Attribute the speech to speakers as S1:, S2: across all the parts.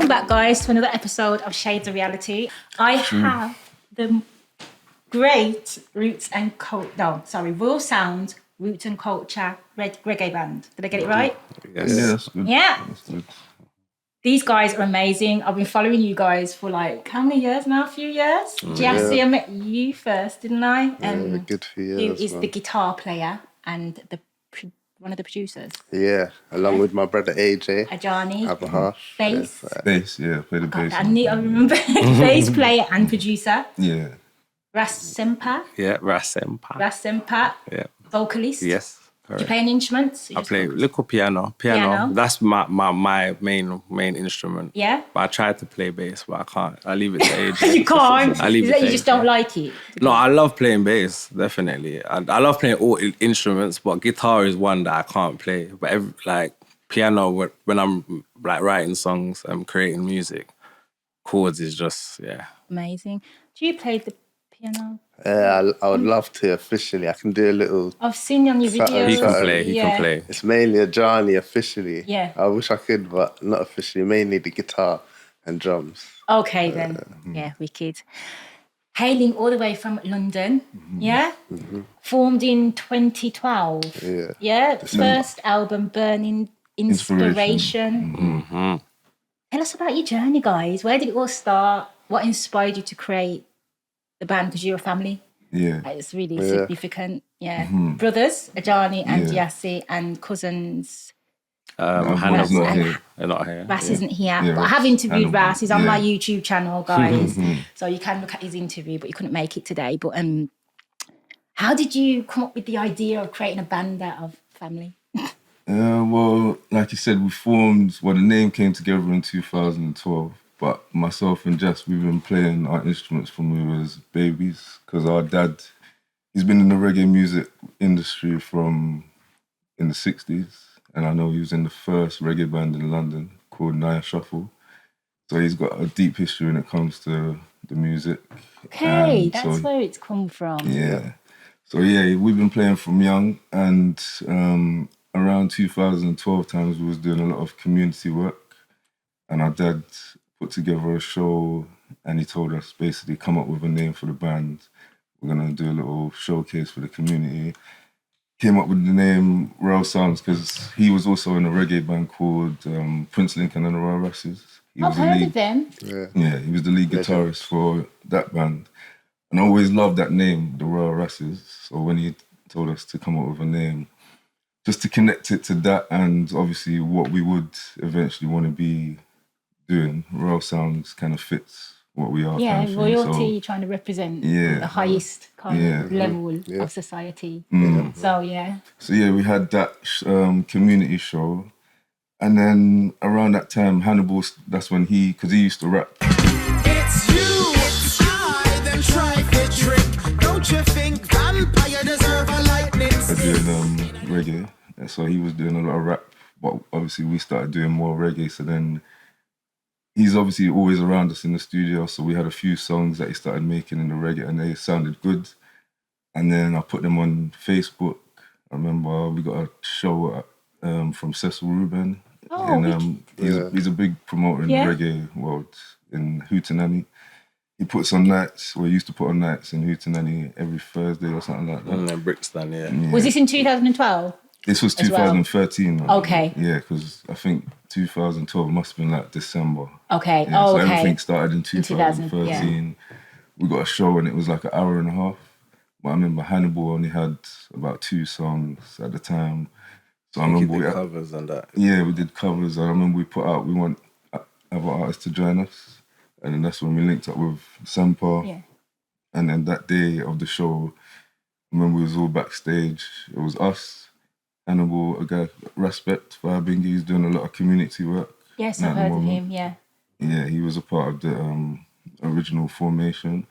S1: Welcome back, guys, to another episode of Shades of Reality. I have the great Real Sound, Roots and Culture reggae band. Did I get it right?
S2: Yes. Yeah, that's good.
S1: Yeah.
S2: That's good.
S1: These guys are amazing. I've been following you guys for like, how many years now? A few years? Gyasi, I met you first, didn't I?
S3: Yeah, a good few years.
S1: Who is the guitar player and one of the producers.
S3: Yeah, along with my brother AJ.
S1: Ajani.
S3: Other half.
S1: Bass.
S2: Bass, yeah, play the bass.
S1: I remember. Bass player and producer.
S2: Yeah.
S4: Ras Sempah.
S5: Yeah, Ras Sempah.
S1: Ras Sempah.
S5: Yeah.
S1: Vocalist.
S5: Yes.
S1: Do you play any instruments?
S5: I play little piano. That's my main instrument.
S1: Yeah.
S5: But I tried to play bass, but I can't. I leave it to AJ.
S1: You can't.
S5: I leave it to
S1: You just don't like it?
S5: No, I love playing bass, definitely. I love playing all instruments, but guitar is one that I can't play. But piano, when I'm like writing songs and creating music, chords is just, yeah.
S1: Amazing. Do you play the piano?
S3: I would love to officially. I can do a little.
S1: I've seen you on your videos.
S5: He can play.
S3: It's mainly a Johnny officially.
S1: Yeah.
S3: I wish I could, but not officially. Mainly the guitar and drums.
S1: Okay then. Yeah, wicked. Hailing all the way from London. Yeah. Formed in 2012.
S3: Yeah.
S1: Yeah. First album, Burning Inspiration. Tell us about your journey, guys. Where did it all start? What inspired you to create the band? Because you're a family.
S2: Yeah.
S1: It's really significant. Yeah. Brothers, Ajani and Gyasi, and cousins.
S5: Hannah's not here. They're not here.
S1: Ras isn't here.
S2: Yeah,
S1: but I have interviewed
S2: Hannibal.
S1: Ras. He's on my YouTube channel, guys. So you can look at his interview, but you couldn't make it today. But how did you come up with the idea of creating a band out of family?
S2: Well, like you said, the name came together in 2012. But myself and Jess, we've been playing our instruments from when we was babies. Because our dad, he's been in the reggae music industry in the 60s. And I know he was in the first reggae band in London called Naya Shuffle. So he's got a deep history when it comes to the music.
S1: Okay, that's where it's come from.
S2: Yeah. So yeah, we've been playing from young, and around 2012 times we was doing a lot of community work, and our dad put together a show, and he told us basically come up with a name for the band. We're gonna do a little showcase for the community. Came up with the name Royal Sounds because he was also in a reggae band called Prince Lincoln and the Royal Rasses.
S1: I've heard of them.
S2: Yeah, he was the lead guitarist for that band. And I always loved that name, the Royal Rasses. So when he told us to come up with a name, just to connect it to that and obviously what we would eventually want to be doing, Royal Sounds kind of fits what we are.
S1: Yeah,
S2: kind of
S1: royalty, trying to represent the highest kind of level of society. So
S2: we had that community show. And then around that time, Hannibal, that's when because he used to rap.
S6: It's you, I, then try the trick. Don't you think vampire deserve a lightning stick?
S2: Doing reggae. And so he was doing a lot of rap, but obviously we started doing more reggae. So then he's obviously always around us in the studio. So we had a few songs that he started making in the reggae and they sounded good. And then I put them on Facebook. I remember we got a show from Cecil Rubin. He's a big promoter in the reggae world in Hootenanny. He puts on nights, or he used to put on nights in Hootenanny every Thursday or something like that.
S5: And then Brixton, yeah.
S1: Was this in 2012?
S2: This was 2013.
S1: Okay.
S2: Yeah, because I think 2012 must have been like December.
S1: Okay.
S2: Yeah, so everything started in 2013. We got a show and it was like an hour and a half. But I remember Hannibal only had about 2 songs at the time. So I remember
S5: we did covers and that.
S2: Yeah, we did covers. And I remember we want other artists to join us. And then that's when we linked up with Sempah.
S1: Yeah.
S2: And then that day of the show, I remember we was all backstage. It was us, Hannibal, a guy, Respect, Fabingi, he's doing a lot of community work.
S1: Yes, I've heard of him, yeah.
S2: Yeah, he was a part of the original formation.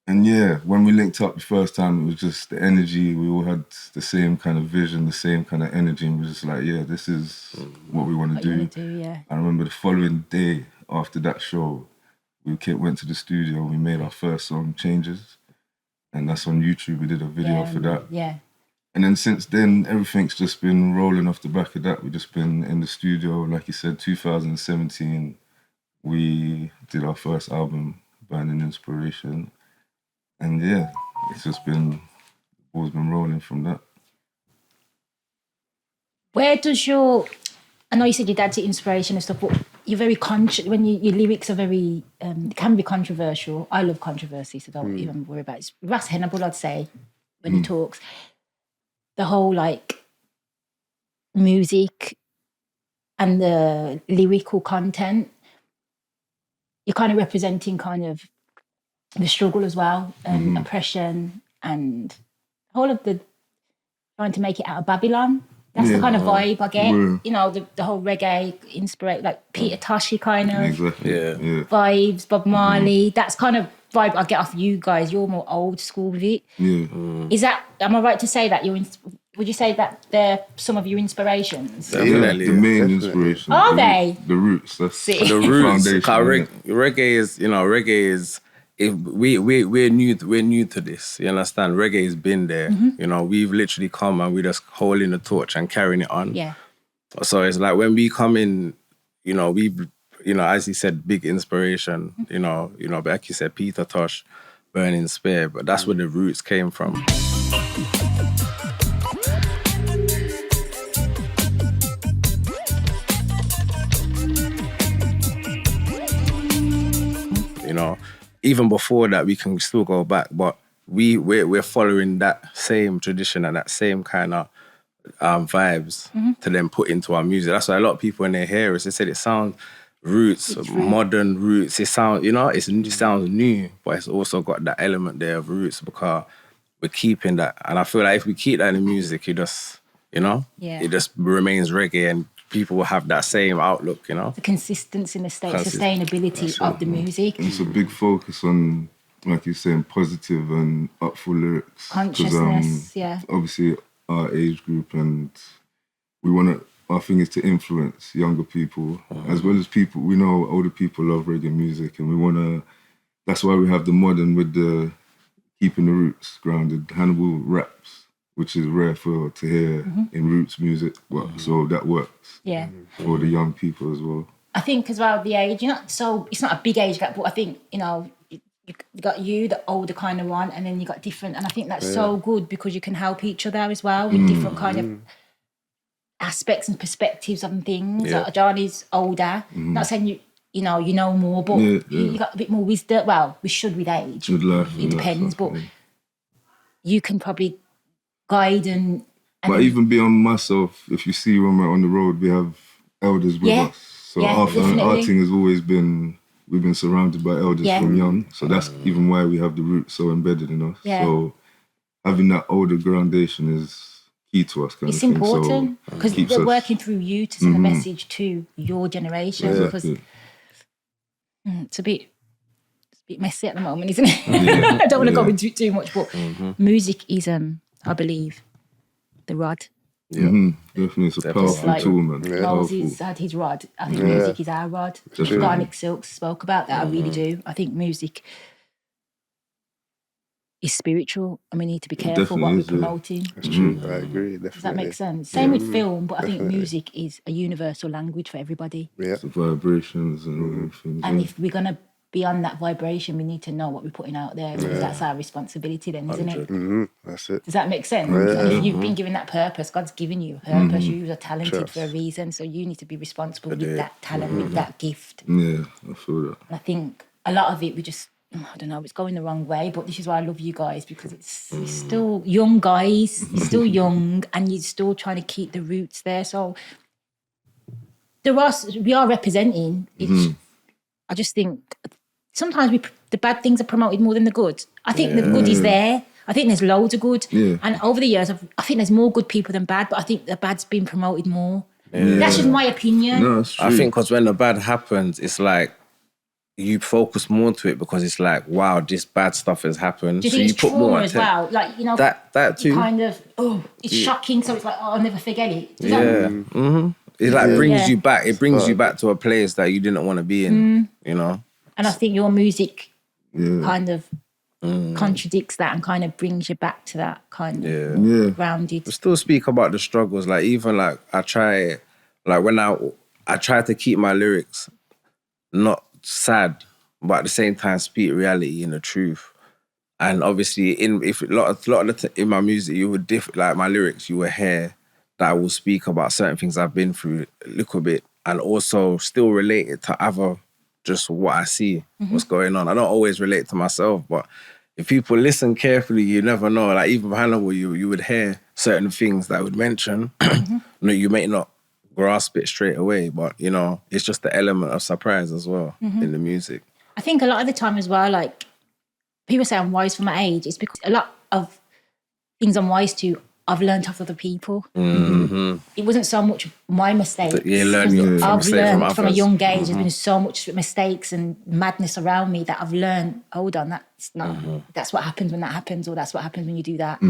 S2: And yeah, when we linked up the first time, it was just the energy. We all had the same kind of vision, the same kind of energy. And we were just like, yeah, this is what we want to do. I remember the following day after that show, we went to the studio and we made our first song, Changes. And that's on YouTube. We did a video for that.
S1: Yeah.
S2: And then since then, everything's just been rolling off the back of that. We've just been in the studio, like you said, 2017. we did our first album, Burning Inspiration. And yeah, it's just been, always been rolling from that.
S1: Where does your, I know you said your dad's your inspiration and stuff, but you're very conscious, when your lyrics are very, can be controversial. I love controversy, so don't even worry about it. It's Ras Hannibal, I'd say, when he talks. The whole like music and the lyrical content, you're kind of representing kind of the struggle as well, and oppression, and all of the trying to make it out of Babylon. That's the kind of vibe I get.
S2: Yeah.
S1: You know, the whole reggae inspiration, like Peter Tosh kind of
S2: Exactly.
S5: Yeah.
S1: vibes, Bob Marley. That's kind of vibe I get off you guys. You're more old school with it.
S2: Yeah.
S1: Is that, am I right to say that would you say that they're some of your inspirations?
S5: Definitely.
S2: The main inspiration.
S1: Are
S2: the
S1: they?
S2: The roots. That's
S1: See.
S5: The roots.
S2: foundation,
S5: Reggae is, reggae is. If we're new to this. You understand? Reggae has been there. We've literally come and we're just holding the torch and carrying it on.
S1: Yeah.
S5: So it's like when we come in, we've, as you said, big inspiration. But like you said, Peter Tosh, Burning Spear. But that's where the roots came from. Even before that, we can still go back, but we're following that same tradition and that same kind of vibes to then put into our music. That's why a lot of people when they hear us, they said it sounds roots, modern roots. It sounds, it sounds new, but it's also got that element there of roots because we're keeping that. And I feel like if we keep that in the music, it just, it just remains reggae and people will have that same outlook,
S1: The consistency in the sustainability of the music.
S2: And it's a big focus on, like you're saying, positive and upful lyrics.
S1: Consciousness,
S2: Obviously, our age group, and our thing is to influence younger people, as well as people, we know older people love reggae music, and that's why we have the modern with the keeping the roots grounded. Hannibal raps, which is rare to hear in roots music, so that works for the young people as well.
S1: I think as well, the age, it's not a big age gap, but I think, you got the older kind of one, and then you got different, and I think that's so good because you can help each other as well with different kind of aspects and perspectives on things.
S5: Yeah.
S1: Like Johnny's older, not saying you know more, but you got a bit more wisdom. Well, we should with age.
S2: With life,
S1: it depends, but you can probably guide and
S2: but even beyond myself, if you see when we're on the road, we have elders with us. So our thing has always been, we've been surrounded by elders from young. So that's even why we have the roots so embedded in us. Yeah. So having that older groundation is key to us.
S1: It's important because they're working through you to send a message to your generation. Because it's a bit messy at the moment, isn't it? I don't want to go into it too much, but music is, I believe, the rod.
S2: Yeah, definitely. It's a powerful tool, man.
S1: Moses had his rod. I think music is our rod. Garlic Silks spoke about that. I really do. I think music is spiritual, and we need to be careful what we're promoting.
S3: That's true. I agree. Definitely.
S1: Does that make sense? Same with film, but I think music is a universal language for everybody.
S3: Yeah.
S2: It's the vibrations and all those things.
S1: And if we're gonna be on that vibration, we need to know what we're putting out there, because that's our responsibility then, isn't it?
S3: That's it.
S1: Does that make sense? And if you've been given that purpose, God's given you a purpose. You are talented for a reason, so you need to be responsible with that talent, with that gift.
S2: Yeah, I feel that.
S1: And I think a lot of it, we just, I don't know, it's going the wrong way, but this is why I love you guys, because you're still young guys, you're still young, and you're still trying to keep the roots there. So we are representing. I just think sometimes the bad things are promoted more than the good. I think the good is there. I think there's loads of good. Yeah. And over the years, I think there's more good people than bad, but I think the bad's been promoted more. Yeah. That's just my opinion.
S2: No, it's true.
S5: I think because when the bad happens, it's like you focus more to it because it's like, wow, this bad stuff has happened.
S1: Do you think it's put more as well? Like,
S5: that too.
S1: Kind of, it's shocking, so it's like, I'll never forget it.
S5: It like brings you back. It brings you back to a place that you didn't want to be in,
S1: And I think your music kind of contradicts that and kind of brings you back to that kind of grounded.
S5: We still speak about the struggles. Like even like I try, like when I try to keep my lyrics not sad, but at the same time speak reality and the truth. And obviously, in my music, you would like my lyrics, you will hear that I will speak about certain things I've been through a little bit, and also still relate it to other, just what I see, what's going on. I don't always relate to myself, but if people listen carefully, you never know. Like even Hannibal, you would hear certain things that I would mention. No, you may not grasp it straight away, but you know, it's just the element of surprise as well in the music.
S1: I think a lot of the time as well, like people say I'm wise for my age, it's because a lot of things I'm wise to, I've learned off other people. It wasn't so much my mistakes.
S5: You learn
S1: I've learned from a
S5: others.
S1: young age. There's been so much mistakes and madness around me that I've learned, hold on, that's not, that's what happens when that happens, or that's what happens when you do that.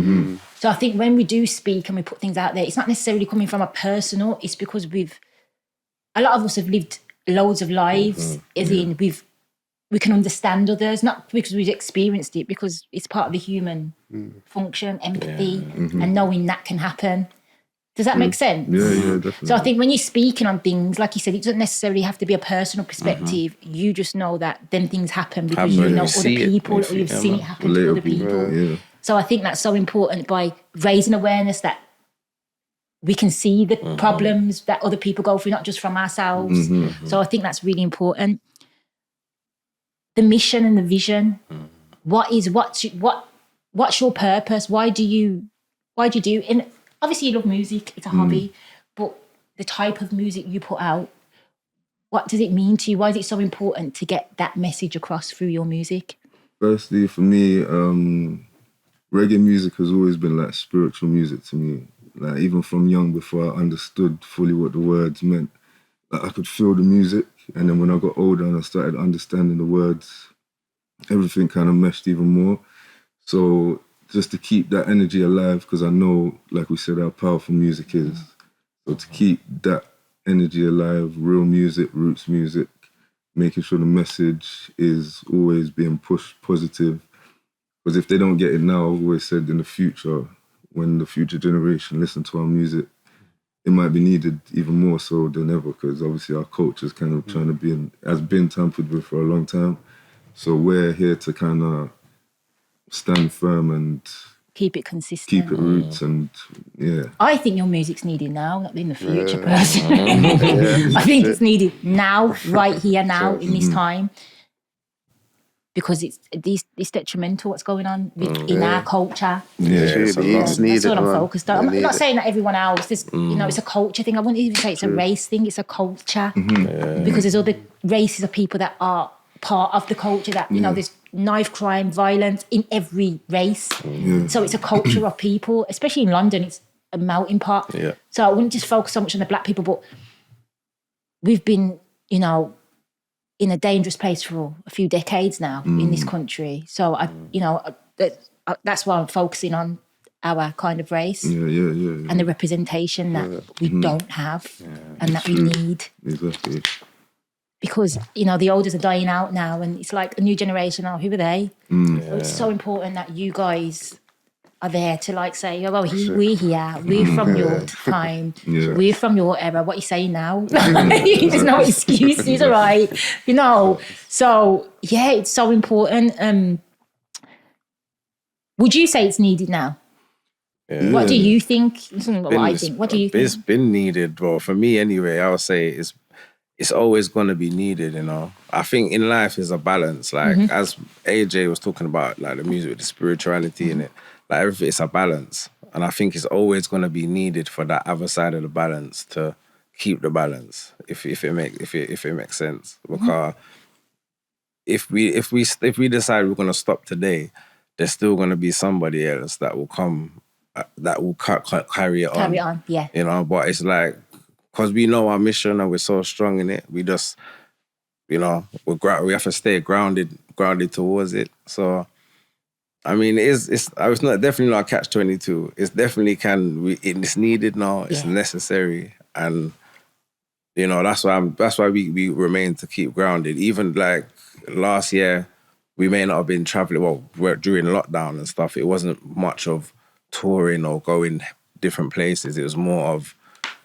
S1: So I think when we do speak and we put things out there, it's not necessarily coming from a personal, it's because a lot of us have lived loads of lives, as in we can understand others, not because we've experienced it, because it's part of the human function, empathy, and knowing that can happen. Does that make sense?
S2: Yeah, definitely.
S1: So I think when you're speaking on things, like you said, it doesn't necessarily have to be a personal perspective. You just know that them things happen because you know other people, or you've seen it happen to other people.
S2: Yeah.
S1: So I think that's so important, by raising awareness that we can see the problems that other people go through, not just from ourselves. So I think that's really important. The mission and the vision. What's your purpose? Why do you do? And obviously you love music, it's a hobby, but the type of music you put out, what does it mean to you? Why is it so important to get that message across through your music?
S2: Firstly, for me, reggae music has always been like spiritual music to me. Like even from young, before I understood fully what the words meant, like I could feel the music. And then when I got older and I started understanding the words, everything kind of meshed even more. So just to keep that energy alive, because I know, like we said, how powerful music is. So to keep that energy alive, real music, roots music, making sure the message is always being pushed positive. Because if they don't get it now, I've always said in the future, when the future generation listen to our music, it might be needed even more so than ever, because obviously our culture is kind of trying to has been tampered with for a long time. So we're here to kind of stand firm and
S1: Keep it consistent.
S2: keep it roots and
S1: I think your music's needed now, not in the future, personally. I think it's needed now, right here now, in this time. Because it's detrimental what's going on in our culture.
S3: It's needed.
S1: That's what I'm
S3: man.
S1: focused on. I'm
S3: They
S1: not
S3: need
S1: saying that everyone else, it's a culture thing. I wouldn't even say it's a race thing, it's a culture. Because there's other races of people that are part of the culture that, there's knife crime, violence in every race. So it's a culture of people, especially in London, it's a melting pot. So I wouldn't just focus so much on the black people, but we've been, in a dangerous place for a few decades now in this country. So that's why I'm focusing on our kind of race and the representation that we don't have and that we need.
S2: exactly.
S1: Because, the elders are dying out now, and it's like a new generation, who are they? So it's so important that you guys are there to say, we're here, we're from your time, we're from your era, what are you saying now? There's no excuses, all right? So it's so important. Would you say it's needed now? What do you think? This isn't what I think. What do you think?
S5: It's been needed, bro. For me anyway, I would say it's always going to be needed, I think in life is a balance. Like, as AJ was talking about, like the music with the spirituality in it, like everything, it's a balance. And I think it's always going to be needed for that other side of the balance to keep the balance, if it makes sense. Because if we decide we're going to stop today, there's still going to be somebody else that will come, that will carry it on.
S1: Carry on, yeah.
S5: But it's like, because we know our mission and we're so strong in it, we just, we have to stay grounded towards it. So, I mean, it's not definitely not a catch-22. It's definitely it's needed now. It's necessary, and that's why we remain to keep grounded. Even like last year, we may not have been traveling. Well, during lockdown and stuff, it wasn't much of touring or going different places. It was more of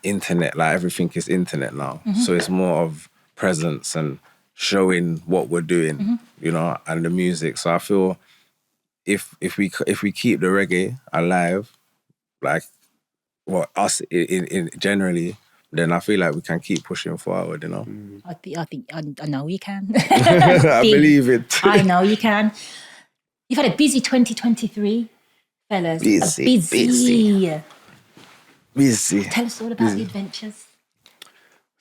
S5: internet. Like everything is internet now, so it's more of presence and showing what we're doing, you know, and the music. So I feel if we keep the reggae alive, like us in generally, then I feel like we can keep pushing forward, you know.
S1: I know you can.
S5: I believe it.
S1: I know you can. You've had a busy 2023, fellas.
S3: Busy.
S5: Busy.
S1: Tell us all about the adventures.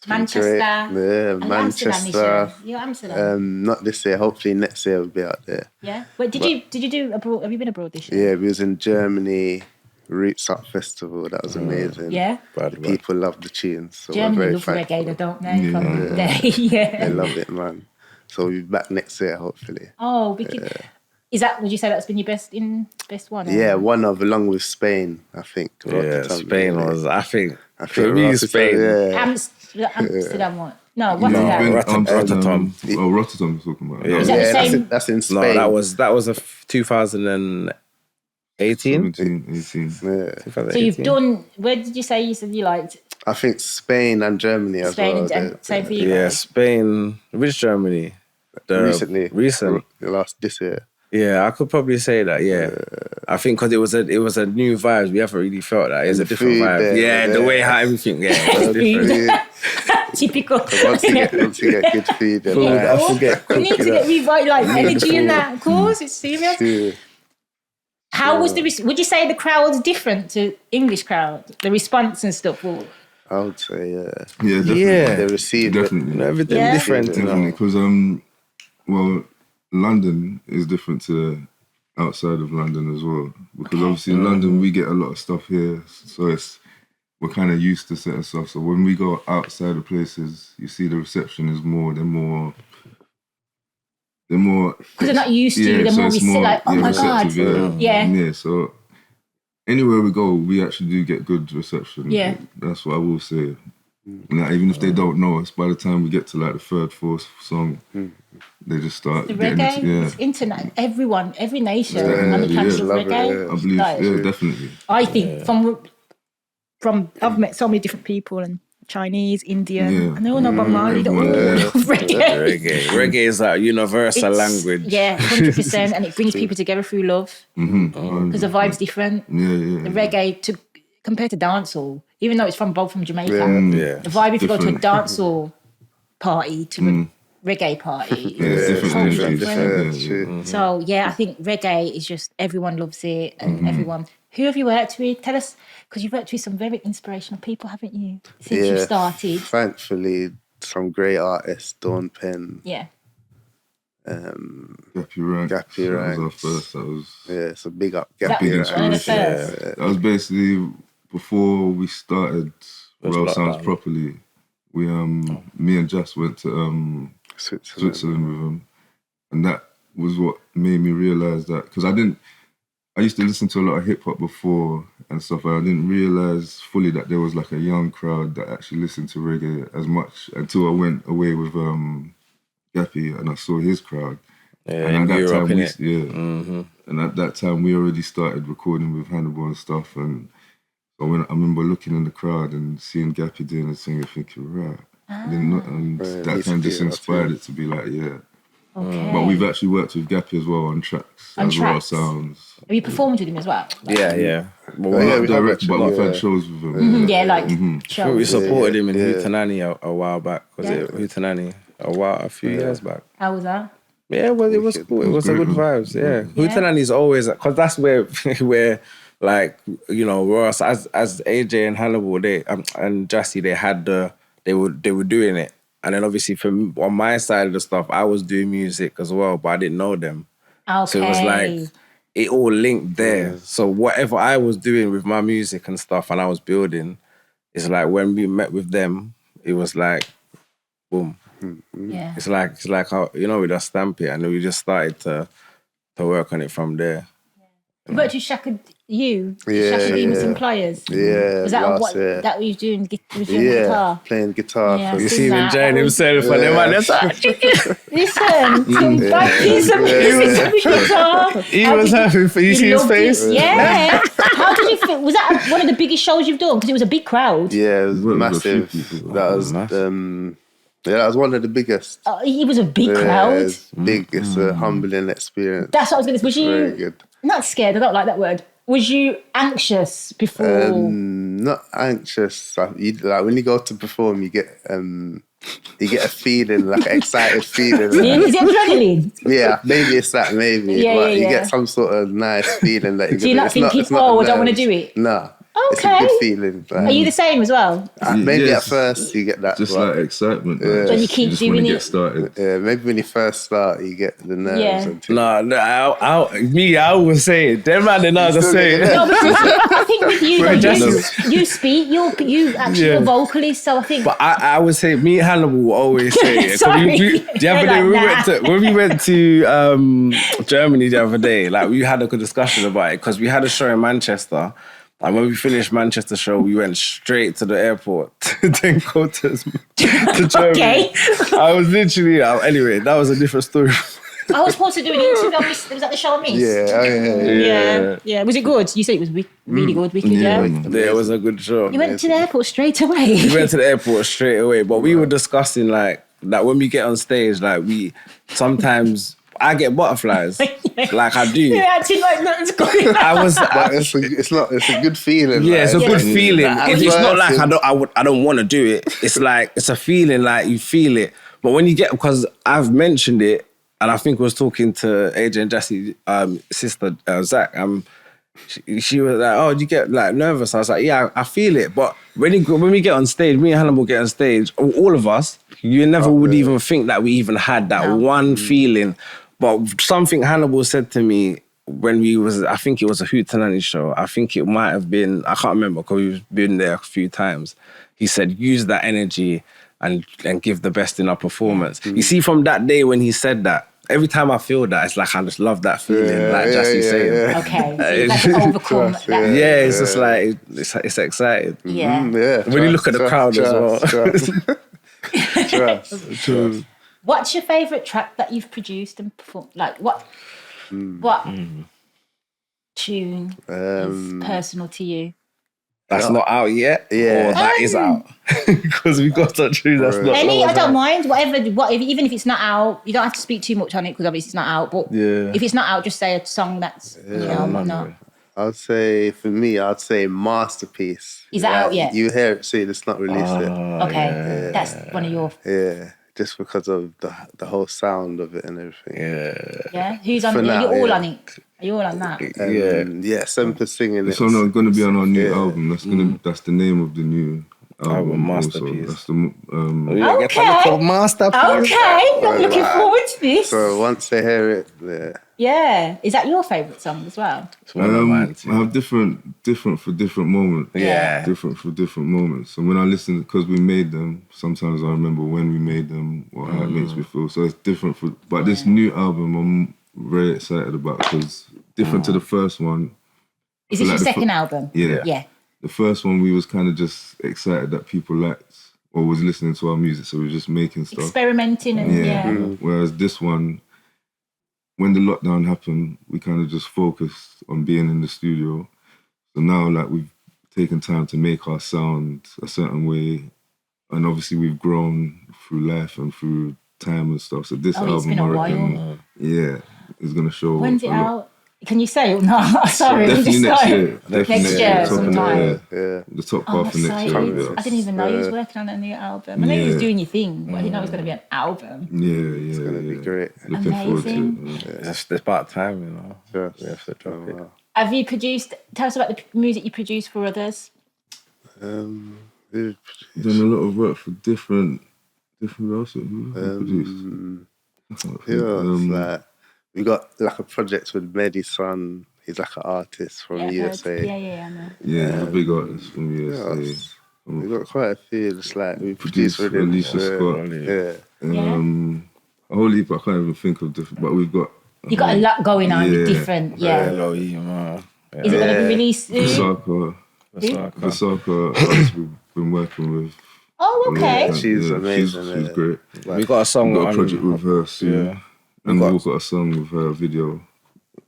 S1: Manchester.
S3: Great. Yeah,
S1: And Amsterdam this
S3: Manchester.
S1: year. You're Amsterdam.
S3: Not this year. Hopefully next year we'll be out there.
S1: Yeah. Wait, did you do abroad? Have you been abroad this year?
S3: Yeah, we was in Germany, Roots Up Festival. That was amazing.
S1: Yeah.
S3: The people love the tunes. So
S1: Germany
S3: we're very
S1: love
S3: thankful.
S1: reggae, don't they? From there. Yeah.
S3: They love it, man. So we'll be back next year, hopefully.
S1: Oh, wicked. Would you say that's been your best one? Or?
S3: Yeah, one of, along with Spain, I think.
S5: Yeah,
S3: Rotterdam,
S5: Spain
S3: yeah.
S5: was, I think
S3: I
S5: for
S3: think
S5: me,
S3: Rotterdam,
S5: Spain.
S3: Yeah.
S1: Amsterdam what? No,
S2: No,
S1: Rotterdam.
S5: Rotterdam.
S2: Oh, Rotterdam you're talking about.
S5: Yeah.
S1: Is that the
S3: Yeah,
S1: same?
S3: that's in
S5: No,
S3: Spain.
S5: that was a 2018.
S2: 17, 18.
S3: Yeah.
S1: So you've done. Where did you say you said you liked
S3: I think Spain and Germany as
S1: Spain
S3: well.
S1: and same for you?
S5: Yeah,
S1: guys?
S5: Spain. Which Germany?
S3: Recently.
S5: Recent.
S3: This year.
S5: Yeah, I could probably say that. Yeah, I think because it was a new vibe. We haven't really felt that. It's a
S3: And
S5: different
S3: food
S5: vibe.
S3: there,
S5: Yeah, the
S3: yeah.
S5: way how everything. Yeah, it's different.
S3: Yeah.
S1: Typical.
S3: Once you get good food, and
S5: Food, I forget.
S1: You need to get revived, like energy and that. Of course, it's serious.
S3: yeah.
S1: How was would you say the crowd's different to English crowd? The response and stuff? Or?
S3: I would say, yeah.
S2: Yeah, definitely.
S5: Yeah.
S3: They received it.
S2: Definitely.
S5: Everything
S1: Yeah.
S5: different. You
S2: Definitely,
S5: know?
S2: because well, London is different to outside of London as well. Because obviously in London we get a lot of stuff here, so we're kind of used to certain stuff. So when we go outside of places, you see the reception is more. They're more.
S1: Because they're not used to you, they're
S2: so
S1: more
S2: it's
S1: like, oh my God.
S2: receptive, yeah. So anywhere we go, we actually do get good reception.
S1: Yeah.
S2: That's what I will say. Like, even if they don't know us, by the time we get to like the third, fourth song, they just start
S1: The
S2: getting
S1: reggae,
S2: into,
S1: it's internet. Everyone, every nation
S2: Yeah,
S1: on the campus
S2: yeah.
S1: of
S3: Love it,
S1: reggae.
S3: yeah.
S2: I believe,
S1: Like,
S2: yeah, definitely.
S1: I think from I've met so many different people and Chinese, Indian,
S2: Yeah.
S1: and they all know Bob Marley. They all
S2: Everyone,
S1: love reggae.
S5: Reggae is a universal
S1: It's-
S5: language.
S1: Yeah, 100%, and it brings people together through love
S2: Mm-hmm.
S1: because the vibe's different.
S2: Yeah.
S1: The reggae compared to dancehall, even though it's from Jamaica,
S5: Yeah.
S1: the vibe if you go to a
S2: Different.
S1: dancehall party to a reggae party,
S2: Yeah, it's different.
S1: totally
S2: energy,
S1: different.
S2: yeah.
S3: True.
S1: So yeah, I think reggae is just everyone loves it, and everyone. Who have you worked with? Tell us, because you've worked with some very inspirational people, haven't you? Since you started.
S3: Thankfully, some great artists, Dawn Penn,
S1: Yeah.
S2: Gappy Ranks.
S3: Gappy
S2: That was our
S3: Ranks.
S2: first. That was
S3: yeah, it's a big up.
S1: That
S3: Gappy
S1: was
S3: Ranks.
S1: one of the
S2: inspiration.
S1: first.
S2: That was basically before we started
S5: Was
S2: Well Sounds
S5: lockdown.
S2: properly. We me and Jas went to Switzerland with him, and that was what made me realise that, because I used to listen to a lot of hip hop before and stuff, and I didn't realise fully that there was like a young crowd that actually listened to reggae as much until I went away with Gappy and I saw his crowd.
S5: Yeah,
S2: And
S5: in
S2: at that
S5: Europe,
S2: time,
S5: innit?
S2: and at that time we already started recording with Hannibal and stuff, and so when I remember looking in the crowd and seeing Gappy doing the thing and thinking, right, I didn't know, and that kind of just inspired it to be like, yeah.
S1: Okay.
S2: But we've actually worked with Gappy as well on tracks,
S1: On
S2: as Raw
S1: tracks?
S2: Sounds.
S1: Have you performed with him as well?
S5: Yeah. But
S3: Oh, yeah, we have
S2: Direct,
S3: actually,
S2: but we've
S3: yeah.
S2: had shows with him.
S1: Yeah, like
S5: we
S1: shows.
S5: supported him in
S3: yeah.
S5: Hootenanny a while back. Was it Hootenanny? A few years back.
S1: How was that?
S5: Yeah, well, it was cool. It was a
S2: great,
S5: good
S2: man.
S5: vibes. Yeah, Hootenanny is always, because that's where like, you know, Ross as AJ and Hannibal and Gyasi, they were doing it, and then obviously on my side of the stuff, I was doing music as well, but I didn't know them.
S1: Okay.
S5: So it was like it all linked there. So whatever I was doing with my music and stuff, and I was building, it's like when we met with them, it was like, boom.
S1: yeah.
S5: It's like how, you know, we just stamp it, and then we just started to work on it from there.
S1: You worked with Shaka,
S3: Yeah,
S1: Shaka Demus
S3: yeah.
S1: and Pliers.
S3: Yeah,
S1: Was that
S3: last year.
S1: that what you was doing with your
S3: Yeah,
S1: guitar?
S3: playing guitar.
S1: Yeah.
S3: for
S5: You
S1: Seen
S5: see him
S1: that.
S5: enjoying
S1: That was-
S5: himself, and then man, that's
S1: Listen, some bad piece of music with guitar.
S5: he was happy. You see his
S1: loved it.
S5: face?
S1: Yeah. How did you feel? Was that one of the biggest shows you've done? Because it was a big crowd.
S3: Yeah, it was
S2: Well, we've got a few
S3: massive.
S2: people.
S3: That was
S5: Nice.
S3: Yeah, that was one of the biggest.
S1: It was a big
S3: Yeah,
S1: crowd.
S3: it's big. It's a humbling experience.
S1: That's what I was going to say. Was
S3: Very
S1: you
S3: good.
S1: not scared? I don't like that word. Was you anxious before?
S3: Not anxious. Like when you go to perform, you get a feeling, like an excited feeling.
S1: Is it adrenaline?
S3: Yeah, maybe it's that. Maybe,
S1: Yeah,
S3: but
S1: yeah.
S3: you get some sort of nice feeling that.
S1: So you're not thinking, I don't want to do it.
S3: No. It's a
S1: Okay.
S3: good feeling. Like,
S1: Are you the same as well?
S3: maybe
S2: Yes.
S3: at first you get that.
S2: Just
S3: but,
S2: like excitement.
S3: Yeah.
S2: Like,
S3: When
S1: you keep
S2: just
S1: doing
S2: want to
S1: it.
S2: get started.
S3: maybe when you first start, you get the nerves.
S1: Yeah.
S3: And things.
S5: No, I always say it. Them man, they're not gonna say it.
S1: No, but I think with you,
S5: Well,
S1: though, you speak, you actually
S5: Yeah.
S1: a vocalist, so I think.
S5: But I would say, me and Hannibal will always say it. 'Cause
S1: Sorry.
S5: The other day, when we went to Germany the other day, like we had a good discussion about it because we had a show in Manchester. And when we finished Manchester show, we went straight to the airport to then go to Germany.
S1: Okay.
S5: I was literally, anyway, that was a different story.
S1: I was supposed to do an interview. Was that the show I missed?
S3: Yeah.
S1: Was it good? You said it was really good, wicked, yeah?
S5: Yeah, it was a good show.
S1: You went to the airport straight away.
S5: We went to the airport straight away, but we were discussing like that when we get on stage, like sometimes I get butterflies, like I do.
S1: You're acting like nothing's going on.
S3: But it's a good feeling.
S5: Yeah, it's a
S3: like,
S5: good feeling.
S3: at
S5: It's not
S3: first
S5: like I don't want to do it. It's like it's a feeling, like you feel it. But when you get, because I've mentioned it, and I think I was talking to AJ and Gyasi, sister Zach. She was like, "Oh, do you get like nervous?" I was like, "Yeah, I feel it." But when we get on stage, me and Hannibal get on stage, all of us, you never would even think that we even had that one feeling. But something Hannibal said to me when I think it was a Hootenanny show. I think it might have been, I can't remember because we've been there a few times. He said, use that energy and give the best in our performance. You see, from that day when he said that, every time I feel that, it's like I just love that feeling, like Gyasi saying.
S1: Okay, so you have to overcome that.
S5: Yeah, it's just like, it's exciting.
S1: Yeah.
S5: When you look at the crowd as well.
S3: Trust.
S1: What's your favourite track that you've produced and performed? Like what tune is personal to you?
S5: That's not out yet?
S3: Yeah.
S5: Or that is out? Because we got that tune that's not
S1: Any,
S5: out.
S1: I don't mind. Whatever, even if it's not out, you don't have to speak too much on it because obviously it's not out. But if it's not out, just say a song that's whatnot.
S3: I'd say for me, Masterpiece.
S1: Is that out yet?
S3: You hear it, see it's not released yet.
S1: Okay, that's one of your.
S3: Yeah, just because of the whole sound of it and everything.
S1: Yeah, who's on?
S3: For
S1: Are
S3: now,
S1: you all
S3: yeah.
S1: on it? Are you all on that?
S3: Yeah, Sempah singing it.
S2: It's not going to be on our new album. That's the name of the new album.
S5: Masterpiece.
S2: Also. That's the
S1: Okay.
S5: Masterpiece.
S1: Okay, I'm looking forward to this.
S3: So once they hear it,
S1: Yeah, is that your favourite song as well?
S5: It's one of mine too.
S2: I have different for different moments.
S5: Yeah.
S2: Different for different moments. So when I listen, because we made them, sometimes I remember when we made them or how it makes me feel. So it's different but this new album I'm very excited about because different to the first one.
S1: Is this
S2: like
S1: your
S2: the
S1: second album?
S2: Yeah.
S1: Yeah.
S2: The first one we was kind of just excited that people liked or was listening to our music, so we were just making stuff.
S1: Experimenting and yeah.
S2: Whereas this one, when the lockdown happened, we kind of just focused on being in the studio. So now, like, we've taken time to make our sound a certain way, and obviously we've grown through life and through time and stuff. So this album,
S1: it's been a
S2: I reckon,
S1: while.
S2: Yeah, is gonna show.
S1: When's it
S2: a lot.
S1: out? Can you say it? No, sorry. I'm
S2: Definitely
S1: just
S2: next
S1: like,
S2: year. Definitely
S1: Next year,
S2: top of the
S1: sometime.
S2: year. The top half of next year.
S1: excited.
S2: Yeah.
S1: I didn't even know you was working on a new album. I know you was doing your thing, but I didn't know it was going to be an album.
S2: Yeah,
S3: it's gonna be great.
S2: Looking forward to
S1: Amazing.
S2: it.
S5: It's about time, you know.
S3: Sure.
S5: We have to drop it.
S1: Have you produced, tell us about the music you produce for others.
S3: We've
S2: Done a lot of work for different also who produced.
S3: it's like we got like a project with Medi's son. He's like an artist from
S1: Yeah,
S3: USA.
S1: I know.
S2: Yeah, a big artist from USA.
S3: We got quite a few. It's like we produced with him.
S2: Alicia Scott.
S3: Yeah.
S2: A whole heap, I can't even think of different, but we've got
S1: You got a lot going on, different,
S5: Hello, man.
S1: Is it going to be released soon?
S2: Vasaka artist we've been working with.
S1: Oh, okay.
S3: She's amazing.
S2: She's great.
S5: We got a song
S2: We've got a
S5: on-
S2: project with her soon. And we've got a song with her video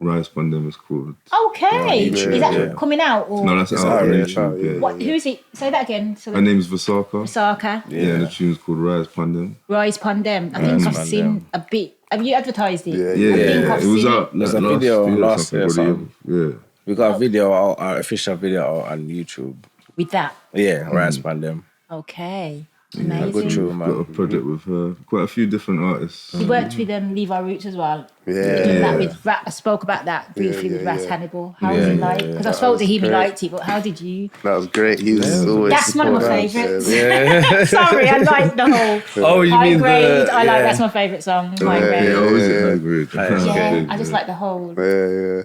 S2: Rise Pandem is called.
S1: Okay.
S5: YouTube,
S1: Is that
S5: yeah.
S1: coming out? Or
S2: No, that's
S3: It's
S2: out
S3: out,
S2: on
S3: yeah, it's
S2: YouTube.
S3: out, yeah.
S1: what? Who is it? Say that again. So
S2: Her name's Vasaka.
S1: Osaka.
S2: Yeah, and the tune's called Rise Pandem.
S1: Rise Pandem. I think I've
S5: Pandem.
S1: seen a bit. Have you advertised it?
S3: Yeah,
S2: Yeah,
S1: I think I've
S2: it was
S1: seen
S2: out
S5: There's a
S2: last
S5: video
S2: year or
S5: last
S2: something,
S5: year,
S2: already.
S5: so-
S2: Yeah.
S5: We got a video out, our official video out on YouTube.
S1: with that.
S5: Yeah, Rise Pandem.
S1: Okay.
S5: A
S1: Amazing.
S5: good tune,
S2: Got a
S5: man.
S2: project with her. Quite a few different artists.
S1: You worked with Levi Roots as well.
S3: Yeah.
S1: Doing that with I spoke about that briefly with
S3: yeah,
S1: Ras
S3: yeah.
S1: Hannibal. How was it like? Because I spoke to him, he liked it, but how did you?
S3: That was great. He was always
S1: That's one of my
S3: supportive.
S1: favourites. Sorry, I like the whole
S5: Oh, you
S1: high
S5: mean
S1: grade. I like
S5: yeah.
S1: that's my favourite song. High
S2: Yeah,
S1: grade.
S2: I was in high grade.
S1: Yeah, I just like the whole
S3: Yeah.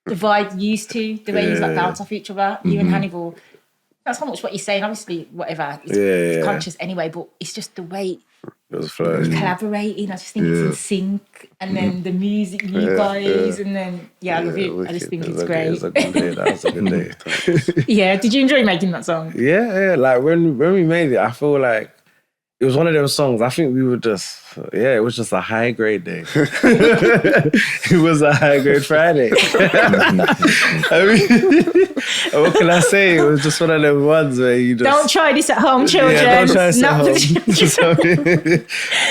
S1: the vibe you used to, the way you like bounce off each other. You and Hannibal. That's not much what you're saying. Obviously, whatever. It's conscious anyway, but it's just the way
S5: It was flirty.
S1: collaborating. I just think it's in sync, and then the music, you guys, and then I love it. I just think it's
S5: It
S1: great.
S5: was a good day. That was a good day.
S1: Yeah, did you enjoy making that song?
S5: Yeah. Like when we made it, I feel like it was one of them songs. I think we were just, it was just a high grade day. It was a high grade Friday. I mean, what can I say? It was just one of them ones where you just
S1: Don't try this at home, children.
S5: Yeah, don't try this
S1: Not
S5: at
S1: for children.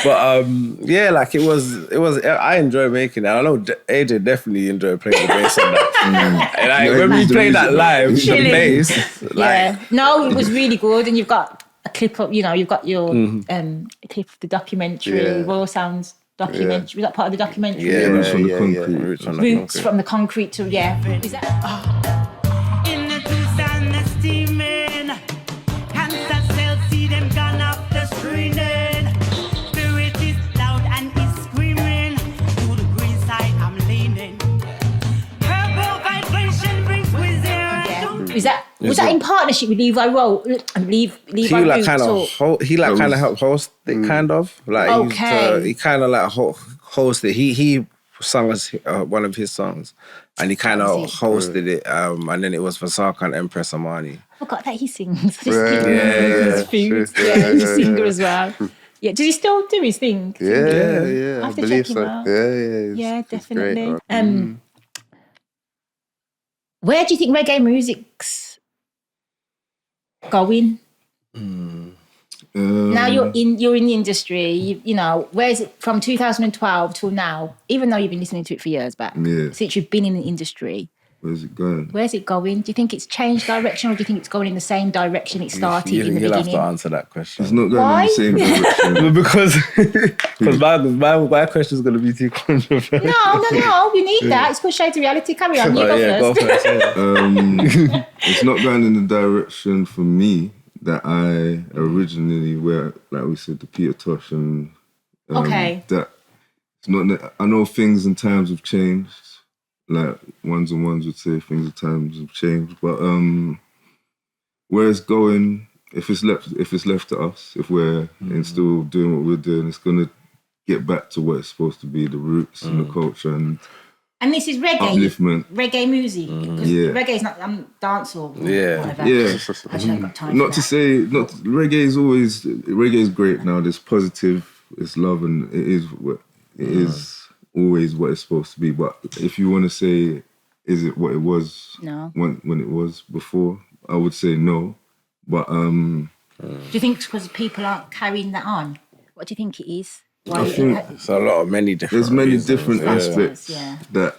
S5: But like it was. I enjoy making it. I know AJ definitely enjoyed playing the bass on that. And like, when we played that live, the
S1: Chilling.
S5: bass, like
S1: Yeah, no, it was really good, and you've got a clip of, you've got your a clip of the documentary,
S3: Yeah.
S1: Royal Sounds documentary. Was that part of the documentary?
S5: Yeah,
S2: Roots from the
S3: yeah,
S2: concrete.
S5: Roots on the
S1: Roots
S5: concrete.
S1: from the concrete to Is that?
S6: In the Tucson, the steaming. Cancer cells, see them gone off the screening. Spirit is loud and is screaming. To the green side, I'm leaning. Purple vibration brings wisdom.
S1: Is that was that in partnership with Levi
S5: He
S1: Levi
S5: like
S1: Roots?
S5: kind
S1: or-
S5: of kind of helped host it, kind of like
S1: Okay.
S5: he kind of like hosted. He sung us one of his songs, and he kind of hosted it. And then it was Vasaka and Empress Amani.
S1: I forgot that he sings.
S3: Yeah,
S1: He's
S3: true.
S1: he's a singer as well. Yeah, does he still do his thing?
S3: Yeah,
S1: I
S3: I
S1: have to
S3: believe
S1: check him
S3: so.
S1: out.
S3: Yeah.
S1: Yeah,
S3: It's
S1: definitely.
S3: great.
S1: Where do you think reggae music's going? Now you're in the industry. You know, where is it from 2012 till now? Even though you've been listening to it for years back,
S2: Yeah.
S1: since you've been in the industry,
S2: Where's it going?
S1: where's it going? Do you think it's changed direction, or do you think it's going in the same direction it started in the
S5: You'll have to
S1: beginning?
S5: answer that question.
S2: It's not going
S1: Why?
S2: in the same direction.
S5: because my question is going to be too controversial.
S1: No, you need that. It's called Shade to Reality. Carry on, you go first.
S2: It's not going in the direction for me that I originally where, like we said, the Peter Tosh and
S1: Okay.
S2: that it's not. I know things and times have changed. Like ones and ones would say things and times have changed, but where it's going, if it's left to us, if we're and still doing what we're doing, it's gonna get back to what it's supposed to be, the roots and the culture and
S1: And this is reggae.
S2: upliftment.
S1: Reggae music. Because
S2: Yeah.
S1: reggae is not dancehall. or
S5: Yeah.
S1: whatever.
S2: Yeah.
S1: I just haven't got time
S2: Not
S1: for
S2: to
S1: that.
S2: say, reggae is great now. There's positive, it's love, and it is always what it's supposed to be. But if you want to say, is it what it was
S1: No.
S2: when it was before? I would say no. But
S1: Do you think it's because people aren't carrying that on? What do you think it is? Why
S2: I think
S5: It's a lot of many different.
S2: there's many
S5: reasons,
S2: different
S5: yeah.
S2: aspects
S1: Yeah.
S2: that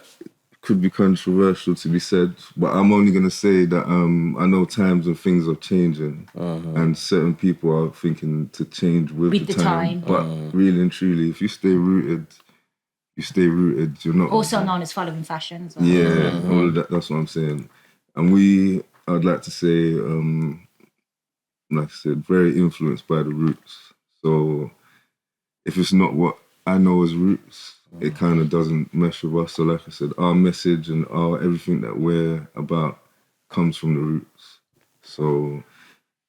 S2: could be controversial to be said. But I'm only gonna say that I know times and things are changing, and certain people are thinking to change with
S1: With
S2: the
S1: the
S2: time.
S1: time.
S2: But really and truly, if you stay rooted, you stay rooted. You're not
S1: Also known as following fashions. Or
S2: Yeah, all of that. That's what I'm saying. And I'd like to say, like I said, very influenced by the roots. So if it's not what I know as roots, it kind of doesn't mesh with us. So like I said, our message and everything that we're about comes from the roots. So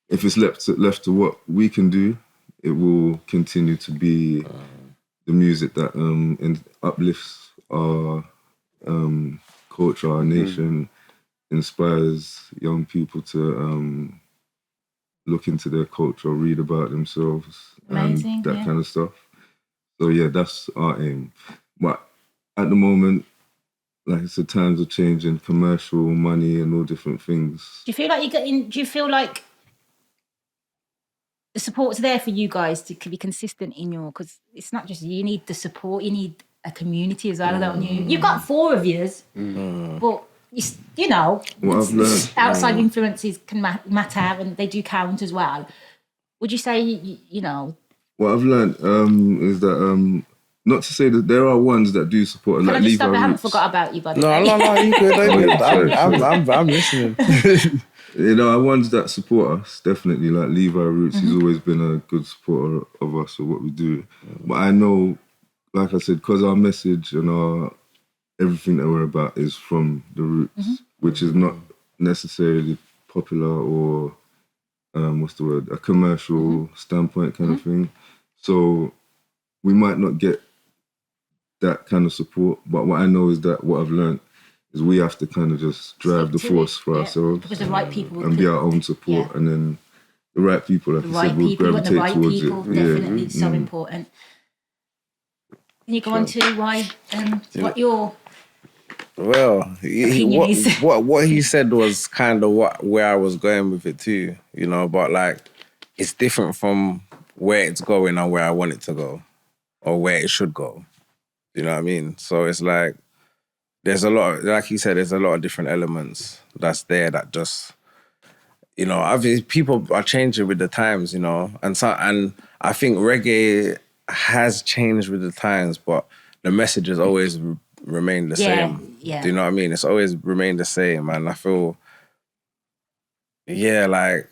S2: if it's left to what we can do, it will continue to be the music that uplifts our culture, our nation, inspires young people to look into their culture, read about themselves,
S1: Amazing,
S2: and that
S1: yeah.
S2: kind of stuff. So yeah, that's our aim. But at the moment, like I said, times are changing, commercial, money, and all different things.
S1: Do you feel like you're getting? Do you feel like the support's there for you guys to be consistent in your? Because it's not just you need the support. You need a community as well, don't you? You've got 4 of yous, but you know,
S2: What I've learned,
S1: outside influences can matter, and they do count as well. Would you say you know?
S2: what I've learned is that not to say that there are ones that do support.
S1: Can
S2: Like
S1: I just stop?
S2: Levi
S1: I haven't
S2: Roots.
S1: forgot about you, buddy.
S5: No, you good. I'm listening.
S2: You know, are ones that support us, definitely. Like Levi Roots, he's always been a good supporter of us for what we do. But I know, like I said, because our message and our everything that we're about is from the roots, which is not necessarily popular or what's the word, a commercial standpoint kind of thing. So we might not get that kind of support, but what I know is that what I've learned is we have to kind of just drive the force for ourselves,
S1: because the right people
S2: and be our own support, and then the right people, like I said, will gravitate
S1: the right
S2: towards
S1: people,
S2: it.
S1: definitely, it's so important. Can you go on to why what your
S5: Well,
S1: opinion is?
S5: what he said was kind of where I was going with it too, you know. But like, it's different from where it's going and where I want it to go, or where it should go. You know what I mean? So it's like there's a lot, like you said, there's a lot of different elements that's there that just, you know, obviously people are changing with the times, you know, and I think reggae has changed with the times, but the message has always remained the same.
S1: Yeah.
S5: Do you know what I mean? It's always remained the same, and I feel, like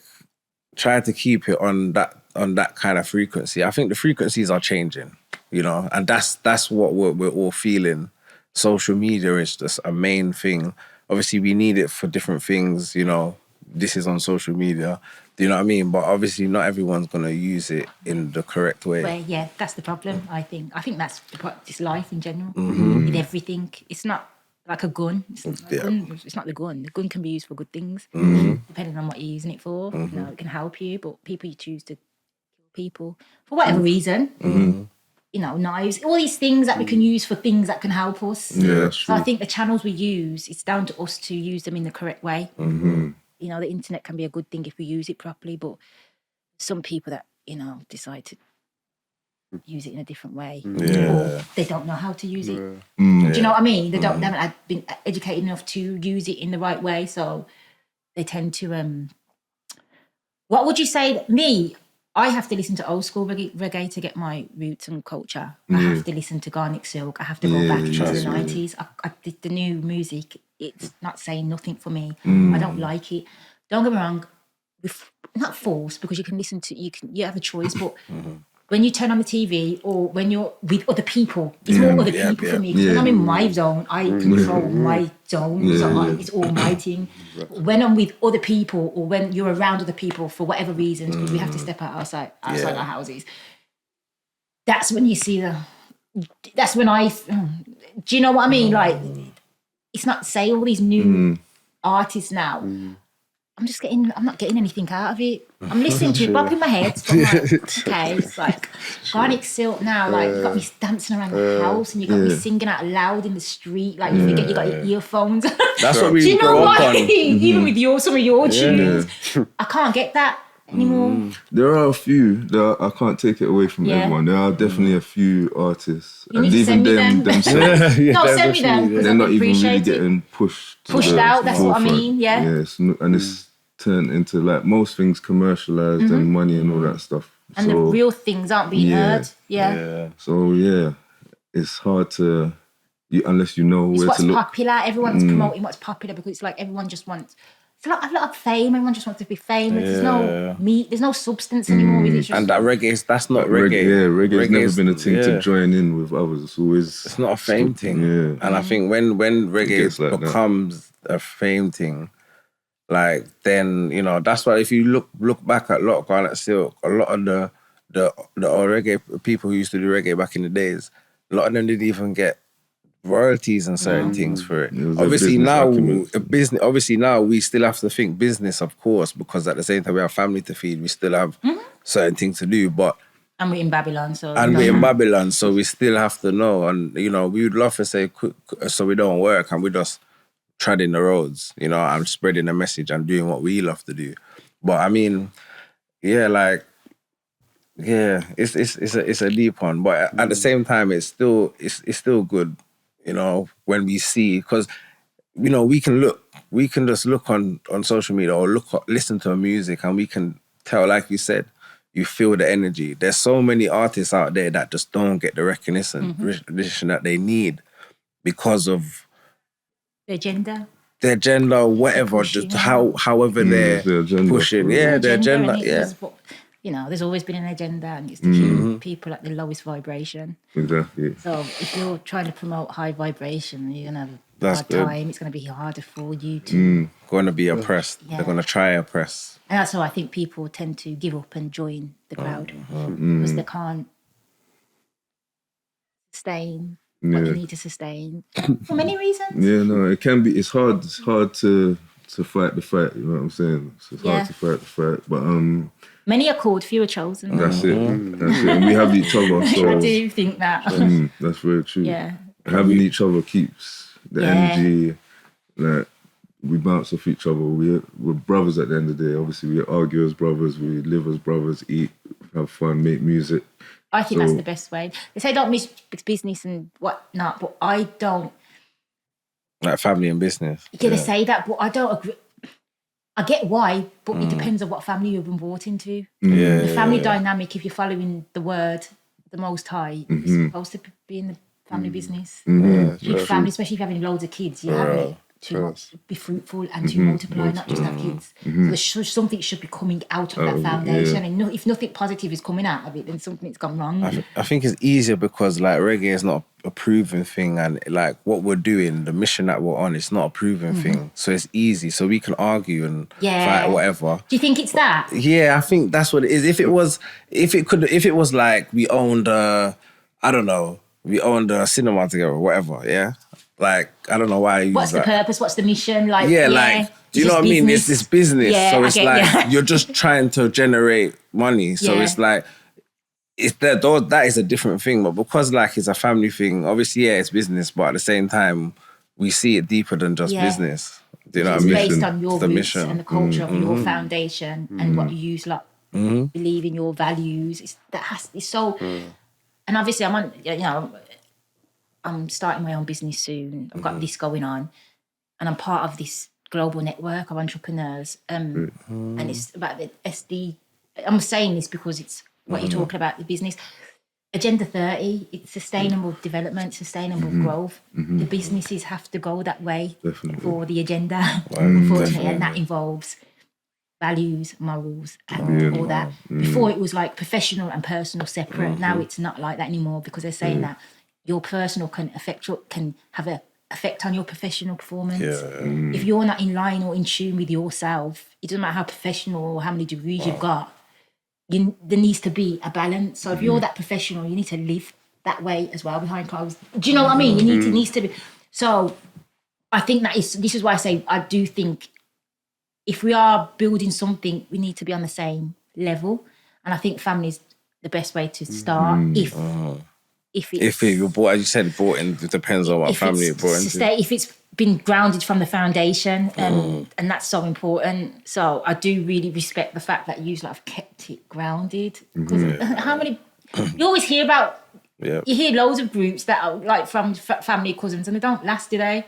S5: try to keep it on that kind of frequency. I think the frequencies are changing, you know, and that's what we're all feeling. Social media is just a main thing. Obviously, we need it for different things, you know. This is on social media. Do you know what I mean? But obviously, not everyone's gonna use it in the correct way.
S1: Well, yeah, that's the problem. I think that's just life in general. With everything, it's not like a gun. It's not the gun. The gun can be used for good things, depending on what you're using it for. You know, it can help you, but people you choose to kill people for whatever reason. You know, knives, all these things that we can use for things that can help us.
S2: Yeah, that's
S1: So
S2: true.
S1: I think the channels we use, it's down to us to use them in the correct way. You know, the internet can be a good thing if we use it properly, but some people that, you know, decide to use it in a different way, or they don't know how to use it. Do you know what I mean? They haven't been educated enough to use it in the right way, so they tend to. What would you say? I have to listen to old school reggae to get my roots and culture. I have to listen to Garnic Silk. I have to go back to the 90s. I did the new music. It's not saying nothing for me. I don't like it. Don't get me wrong. Not forced, because you can listen to, you have a choice, but when you turn on the TV or when you're with other people, it's more other people for me. Because when I'm in my zone, I control my zone. So it's all my thing. When I'm with other people, or when you're around other people for whatever reasons, because we have to step outside our houses, that's when you see that's when do you know what I mean? Like, it's not, say, all these new artists now. I'm not getting anything out of it. I'm listening to it, bopping my head. So I'm like, okay, it's like Garnic Silk now, like you got me dancing around the house, and you got me singing out loud in the street, like you forget you got your earphones.
S5: That's what we
S1: Do you know
S5: grow
S1: what
S5: up
S1: I
S5: on.
S1: mean? Even with some of your tunes, I can't get that anymore.
S2: There are a few that I can't take it away from everyone. There are definitely a few artists,
S1: You need to send me them.
S2: themselves,
S1: No, send me them, because
S2: they're
S1: I
S2: not even really
S1: appreciate it.
S2: getting pushed
S1: Out, that's what I mean, yeah.
S2: And it's turned into, like most things, commercialized and money and all that stuff.
S1: And the real things aren't being heard. Yeah.
S2: So it's hard to, unless you know
S1: It's
S2: where
S1: what's
S2: to look.
S1: popular. Everyone's promoting what's popular, because it's like everyone just wants. It's a lot of fame. Everyone just wants to be famous. There's no meat. There's no substance anymore. It's just,
S5: And that that's not reggae.
S2: Reggae's never been a thing to join in with others. It's always,
S5: it's not a fame thing.
S2: Yeah.
S5: And I think when reggae
S2: like
S5: becomes a fame thing, like, then, you know, that's why if you look back at a lot of Garnet Silk, a lot of the old reggae people who used to do reggae back in the days, a lot of them didn't even get royalties and certain things for it.
S2: It was
S5: Obviously
S2: business acumen.
S5: now we still have to think business, of course, because at the same time we have family to feed, we still have certain things to do, but
S1: And we're in Babylon, so...
S5: And we're in Babylon, so we still have to know. And, we would love to say, so we don't work and we just treading the roads, and spreading the message and doing what we love to do. But I mean, it's a deep one. But at the same time, it's still good, when we see, because, we can just look on social media or listen to music and we can tell, like you said, you feel the energy. There's so many artists out there that just don't get the recognition that they need because of
S1: their gender,
S5: whatever, just however they're pushing. Yeah, their agenda. Yeah.
S1: There's always been an agenda, and it's to keep people at the lowest vibration.
S2: Exactly.
S1: So if you're trying to promote high vibration, you're gonna have a hard time. It's gonna be harder for you to.
S5: Going to be oppressed. Yeah. They're going to try oppress.
S1: And that's how I think people tend to give up and join the crowd because they can't sustain what they need to sustain for many reasons.
S2: Yeah, no, it can be. It's hard. It's hard to fight the fight. You know what I'm saying? It's hard to fight the fight, but
S1: many are called, few are chosen.
S2: That's it. That's it. And we have each other. So
S1: I do think that.
S2: That's very true.
S1: Yeah,
S2: having each other keeps the energy. Like, we bounce off each other. We're brothers at the end of the day. Obviously, we argue as brothers. We live as brothers. Eat, have fun, make music.
S1: I think that's the best way. They say don't mix business and whatnot, but I don't.
S5: Like family and business.
S1: Yeah, they say that, but I don't agree. I get why, but it depends on what family you've been brought into.
S5: Yeah,
S1: the family dynamic, if you're following the word, the Most High, you're supposed to be in the family business. Big family, especially if you're having loads of kids, you have it to be fruitful and to multiply, not just have kids. So something should be coming out of that foundation. And if nothing positive is coming out of it, then something's gone wrong.
S5: I think it's easier because like reggae is not a proven thing, and like what we're doing, the mission that we're on, it's not a proven thing. So it's easy. So we can argue and fight whatever.
S1: Do you think it's that?
S5: Yeah, I think that's what it is. If it was like we owned we owned a cinema together or whatever, yeah? Like, I don't know why I use
S1: What's the purpose? What's the mission? Like,
S5: like, do you know what I mean? It's this business.
S1: Yeah,
S5: so it's you're just trying to generate money. So it's like, that is a different thing. But because like it's a family thing, obviously, it's business. But at the same time, we see it deeper than just business. Do you know what I mean?
S1: It's based on your roots and the culture of your foundation and what you believe in, your values. It's so... And obviously, I'm starting my own business soon. I've got this going on, and I'm part of this global network of entrepreneurs. And it's about the SD. I'm saying this because it's what you're talking about, the business. Agenda 30, it's sustainable development, sustainable growth. The businesses have to go that way for the agenda, unfortunately, and that involves values, morals, and all that. Before it was like professional and personal separate. Now it's not like that anymore because they're saying that your personal can have an effect on your professional performance. If you're not in line or in tune with yourself, it doesn't matter how professional or how many degrees you've got, there needs to be a balance. So if you're that professional, you need to live that way as well behind closed. Do you know what I mean? It needs to be. So I think this is why I say I do think if we are building something, we need to be on the same level. And I think family is the best way to start. If
S5: you're brought, as you said, brought in, it depends on what family you're brought into.
S1: If it's been grounded from the foundation, and that's so important. So I do really respect the fact that you have kept it grounded. Because how many... You always hear about... You hear loads of groups that are like from family cousins and they don't last, do they?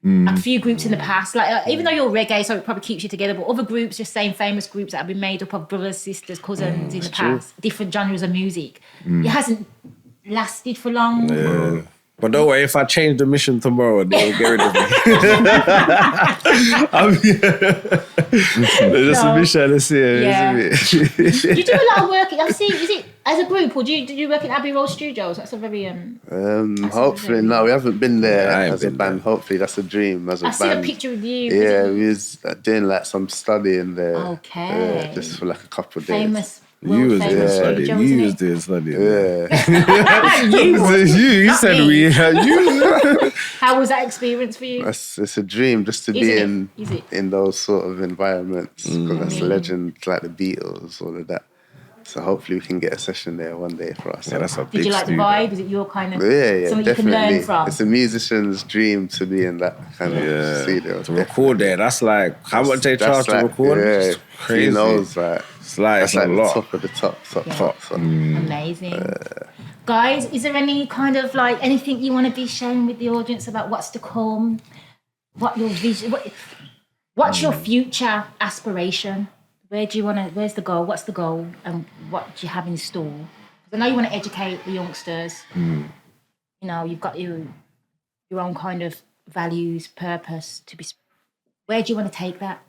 S1: A few groups in the past, like even though you're reggae, so it probably keeps you together, but other groups, just saying famous groups that have been made up of brothers, sisters, cousins in the past, different genres of music, it hasn't lasted for long.
S5: Yeah. But don't worry, if I change the mission tomorrow, they'll get rid of me. There's just a mission to see.
S1: You do a lot of work. I've seen. Is it as a group, or do you work in Abbey Road Studios? That's a very
S3: hopefully, no, we haven't been there as a band. Hopefully, that's a dream as a band.
S1: I see a picture of you.
S3: Yeah, we was doing like some studying there.
S1: Okay.
S3: Just for like a couple of days.
S1: Famous.
S5: You was doing studying. You was doing studying.
S3: Yeah.
S5: You said we had you.
S1: How was that experience for you?
S3: It's a dream just to be in those sort of environments because that's legends like the Beatles, all of that. So hopefully we can get a session there one day for us.
S5: Yeah, that's a big
S1: Did you like the
S5: studio.
S1: vibe? Is it your kind of
S3: Yeah,
S1: something
S3: definitely.
S1: you can learn from?
S3: It's a musician's dream to be in that kind of studio.
S5: To record there, that's like how much they charge to record.
S3: Yeah,
S5: It's crazy.
S3: Who knows, like
S5: It's like
S3: that's
S5: it's
S3: like
S5: a
S3: the
S5: lot.
S3: top of the top. So.
S1: Amazing. Guys, is there any kind of like anything you want to be sharing with the audience about what's to come? What your vision? What's your future aspiration? Where do you want to? Where's the goal? What's the goal? And what do you have in store? 'Cause I know you want to educate the youngsters. You know, you've got your own kind of values, purpose to be. Where do you want to take that?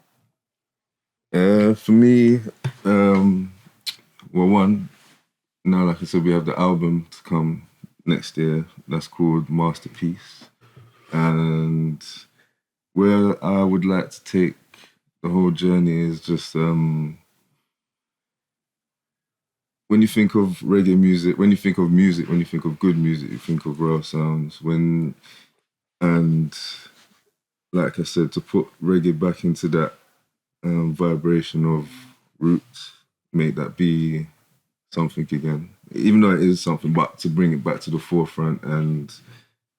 S2: For me, well, one, now, like I said, we have the album to come next year. That's called Masterpiece. And where I would like to take the whole journey is just when you think of reggae music, when you think of music, when you think of good music, you think of raw sounds. And like I said, to put reggae back into that vibration of roots, make that be something again. Even though it is something, but to bring it back to the forefront and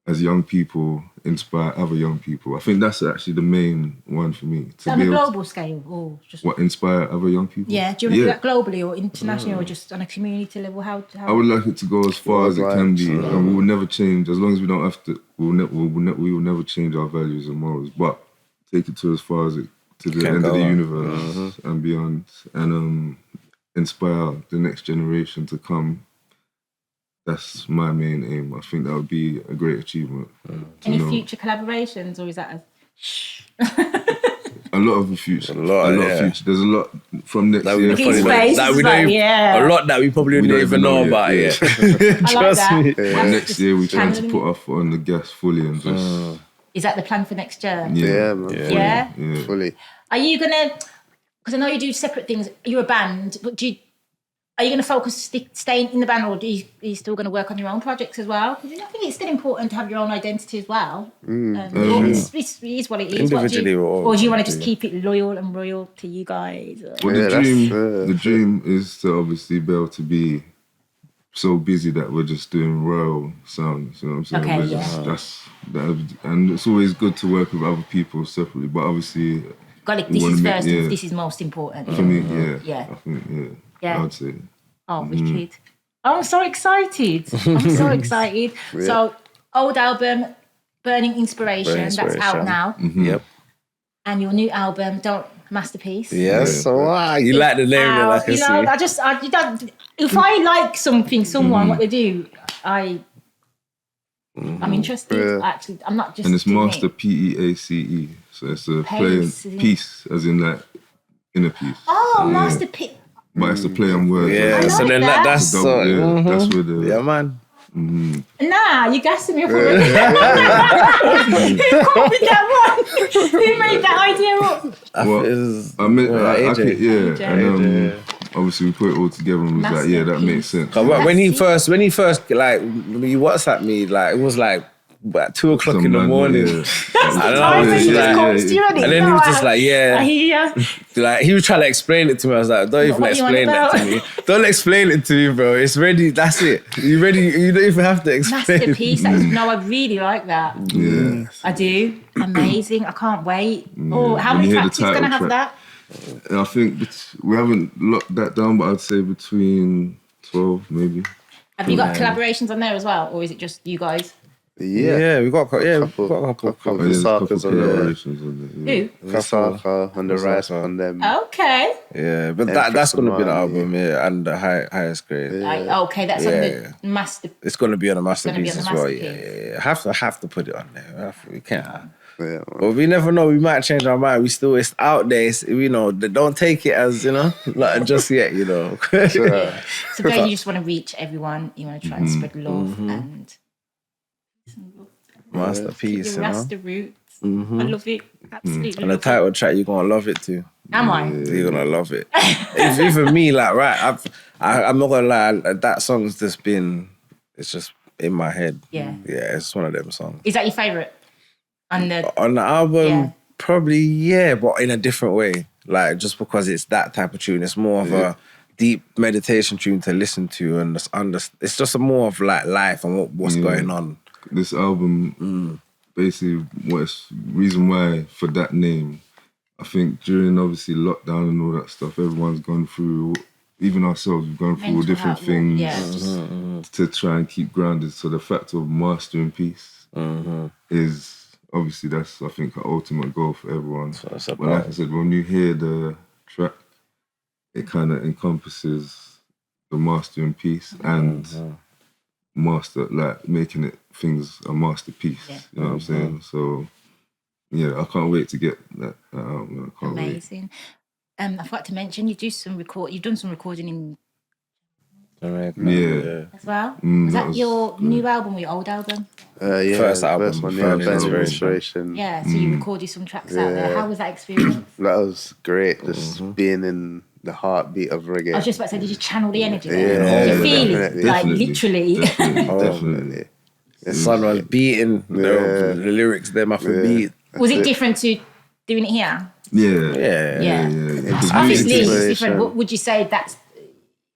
S2: as young people, inspire other young people. I think that's actually the main one for me. To
S1: On
S2: be
S1: a
S2: able
S1: global scale, or just
S2: to, inspire other young people?
S1: yeah? Do you want to do that globally or internationally, or just on a community level? How
S2: I would like it to go as far as it can be,
S3: Worldwide.
S2: and we will never change as long as we don't have to. We will never change our values and morals, but take it to as far as it to the
S5: Can
S2: end of
S5: go
S2: the
S5: on.
S2: universe and beyond, and inspire the next generation to come. That's my main aim. I think that would be a great achievement.
S1: any
S2: you know.
S1: future collaborations, or is that
S2: A lot of the future.
S5: A lot,
S2: of
S5: yeah.
S2: future. There's a lot from next
S5: That we
S2: year.
S5: probably
S1: His
S5: don't-
S1: face
S5: that
S1: is
S5: we don't
S1: like,
S5: even-
S1: yeah.
S5: A lot that we probably
S2: We
S5: don't
S2: don't
S5: even know about
S2: yet,
S5: yet.
S1: I like
S5: Trust
S1: that.
S5: me.
S2: But next year we trying to put our foot on the gas fully and just
S1: Is that the plan for next year?
S3: Yeah, man.
S1: Yeah?
S2: yeah.
S3: Fully.
S1: Are you gonna? Because I know you do separate things. You're a band, but are you going to focus staying in the band, or are you still going to work on your own projects as well? Because I think it's still important to have your own identity as well. It is what it is.
S5: Individually,
S1: or do you want to just keep it loyal and royal to you guys? Or?
S2: Well,
S3: Yeah,
S2: the dream is to obviously be able to be so busy that we're just doing royal sounds. You know what I'm saying?
S1: Okay,
S2: We're just, and it's always good to work with other people separately, but obviously
S1: Got it.
S2: we
S1: This
S2: wanna
S1: is
S2: make-
S1: first.
S2: yeah.
S1: And this is most important.
S2: for me, yeah.
S1: Yeah.
S2: I think,
S1: Yeah.
S2: I would say.
S1: Oh, wicked. Oh, I'm so excited. I'm so excited. So, old album, Burning Inspiration, that's out
S5: Inspiration.
S1: now.
S5: Yep.
S1: And your new album, Masterpiece.
S5: Yes. So you like the name,
S1: Out.
S5: like I
S1: You know,
S5: see.
S1: you don't, if I like someone, what they do, I'm interested.
S3: Yeah.
S1: Actually, I'm not just.
S2: And it's
S1: doing
S2: Master
S1: it.
S2: Peace. So it's a
S1: Pace,
S2: playing
S1: yeah.
S2: peace, as in like inner peace.
S1: Oh, Masterpiece.
S2: But it's a play on words.
S5: Yeah.
S1: I
S5: So
S1: like
S5: then
S1: that.
S5: that's
S2: Double,
S5: so.
S2: that's where the
S5: Yeah, man.
S1: Nah, you gassing me up already. Who come up with that one? Who made that idea up?
S2: Well,
S5: Is-
S2: I mean, I
S5: AJ.
S2: could, yeah,
S1: AJ.
S2: and obviously we put it all together and was like, yeah, that makes sense.
S5: But when he first like you WhatsApp me, like it was like about 2 o'clock in the
S2: Some
S5: morning.
S2: man, yeah.
S5: I don't
S1: Time
S5: know.
S1: when
S5: It
S1: you
S5: was
S1: just
S5: like,
S1: comes to you,
S5: and then he was just like,
S1: I
S5: yeah,
S1: hear you.
S5: like he was trying to explain it to me. I was like, don't even
S1: What you on
S5: explain that to
S1: about?
S5: me. Don't explain it to me, bro. It's ready. That's it. You ready? You don't even have to explain.
S1: Masterpiece. No, I really like that.
S2: Yeah.
S1: I do. Amazing. I can't wait. Oh, how
S2: When
S1: many
S2: you hear the
S1: tracks is going to
S2: title
S1: have
S2: track.
S1: that?
S2: And I think we haven't locked that down, but I'd say between 12 maybe.
S1: Have you got collaborations on there as well, or is it just you guys?
S5: Yeah, we got
S3: couple
S5: a
S3: of
S5: couple.
S2: Oh, yeah, there's a couple
S3: Sakas on there.
S2: collaborations on there. Yeah.
S1: Who?
S3: Kasaka and the rice on them.
S1: Okay.
S5: Yeah, but that's gonna be the album, yeah, and the highest grade.
S1: Okay, that's on the master.
S5: It's gonna be on the
S1: gonna be
S5: masterpiece
S1: on the
S5: as well.
S1: Masterpiece.
S5: Yeah. Have to put it on there. We can't.
S3: Yeah, man.
S5: But we never know. We might change our mind. It's out there. Don't take it as like just yet.
S1: So then you just want to reach everyone. You want to try and spread love and
S5: Masterpiece,
S1: your Rasta roots. I love it. Absolutely.
S5: And the
S1: love
S5: title track, you're gonna love it too.
S1: it. Am I?
S5: You're gonna love it. If even me, like, right, I'm not gonna lie. That song's just been. It's just in my head.
S1: Yeah.
S5: Yeah, it's one of them songs.
S1: Is that your favourite? On the
S5: On the album,
S1: Yeah.
S5: probably yeah, but in a different way. Like just because it's that type of tune, it's more of a deep meditation tune to listen to and just it's just a more of like life and what's going on.
S2: This album, basically, reason why for that name, I think during obviously lockdown and all that stuff, everyone's gone through, even ourselves, we've gone through all different things to try and keep grounded. So the fact of mastering peace is obviously that's, I think, an ultimate goal for everyone. But like I said, when you hear the track, it kind of encompasses the mastering peace and making it things a masterpiece.
S1: Yeah.
S2: You know what I'm saying? So yeah, I can't wait to get that out. I can't
S1: Amazing. I forgot to mention you've done some recording in
S5: Jamaica,
S2: Yeah.
S1: as well.
S2: Mm,
S1: was
S2: that
S1: that
S2: was
S1: your
S2: good.
S1: new album or your old album?
S3: Yeah,
S5: First album,
S3: first one,
S5: Found
S3: Band of
S5: Inspiration.
S3: Inspiration.
S1: Yeah, so you recorded some tracks out there.
S3: Yeah.
S1: How was that experience?
S3: That was great, just being in the heartbeat of reggae.
S1: I was just about to say, did you channel the energy?
S3: Yeah,
S1: Did you feel
S3: definitely.
S1: it? Like literally.
S2: Definitely.
S5: The sun was beating, the lyrics them off a beat.
S1: Was it different to doing it here?
S2: Yeah.
S1: Yeah.
S2: Because
S1: Obviously,
S2: we-
S1: it's different. What would you say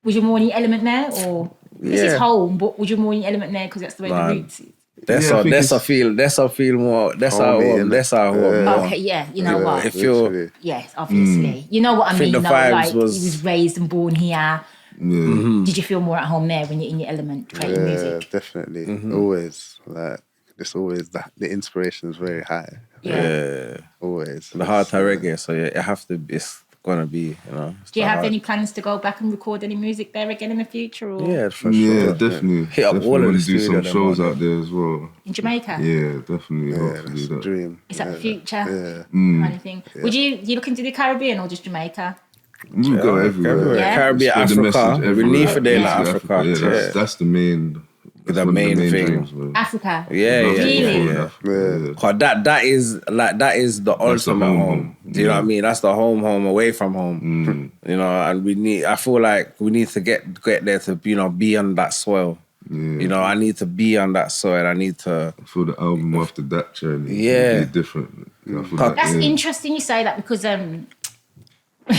S1: was you more in your element there, or this is home? But was you more in your element there because that's the way the roots is?
S5: That's
S2: Yeah, I
S5: how
S2: think
S5: that's
S2: it's-
S5: how feel. That's how feel more. That's how
S3: Homey,
S5: warm.
S3: innit?
S5: That's how warm.
S1: Okay, yeah, you know what?
S5: If you're
S3: Literally.
S1: Yes, obviously. You know what I
S5: think
S1: mean?
S5: the
S1: though,
S5: vibes
S1: like he
S5: was-
S1: was raised and born here.
S2: Yeah.
S1: Did you feel more at home there when you're in your element creating
S3: Yeah,
S1: music?
S3: definitely. Always. Like, it's always the inspiration is very high.
S5: yeah,
S3: Always.
S5: the heart of reggae. So yeah, it have to. It's gonna be. You know.
S1: Do you have any plans to go back and record any music there again in the future, or
S5: Yeah, for
S2: Yeah,
S5: sure.
S2: definitely.
S5: Hit up
S2: Definitely
S5: all of
S2: want
S5: the
S2: to do some
S5: studio
S2: shows
S5: them
S2: out there as well.
S1: in Jamaica?
S2: Yeah, definitely.
S3: Yeah,
S2: hopefully
S3: that's a
S2: that.
S3: dream.
S1: Is that the future?
S3: Yeah.
S1: Kind of thing. Would you look into the Caribbean or just Jamaica?
S2: We'll go everywhere.
S1: Yeah.
S5: Caribbean,
S2: Spread the
S5: Africa.
S2: message
S5: We
S2: everywhere.
S5: need for them in
S1: Yeah.
S5: Africa.
S2: Yeah, that's the main. That's
S5: The
S2: one of
S5: main thing.
S2: dreams, man.
S1: Africa?
S5: Yeah,
S2: Love to
S1: Really?
S2: go in
S5: yeah.
S2: Africa,
S5: Cause that is the
S2: That's the
S5: ultimate
S2: home
S5: home.
S2: home.
S5: Do you know what I mean? That's the home away from home. You know, and I feel like we need to get there to be on that soil.
S2: Yeah.
S5: You know, I need to be on that soil. I need to.
S2: I feel the album after that journey
S5: Yeah.
S2: will be different. I feel
S1: That's
S2: yeah.
S1: interesting you say that because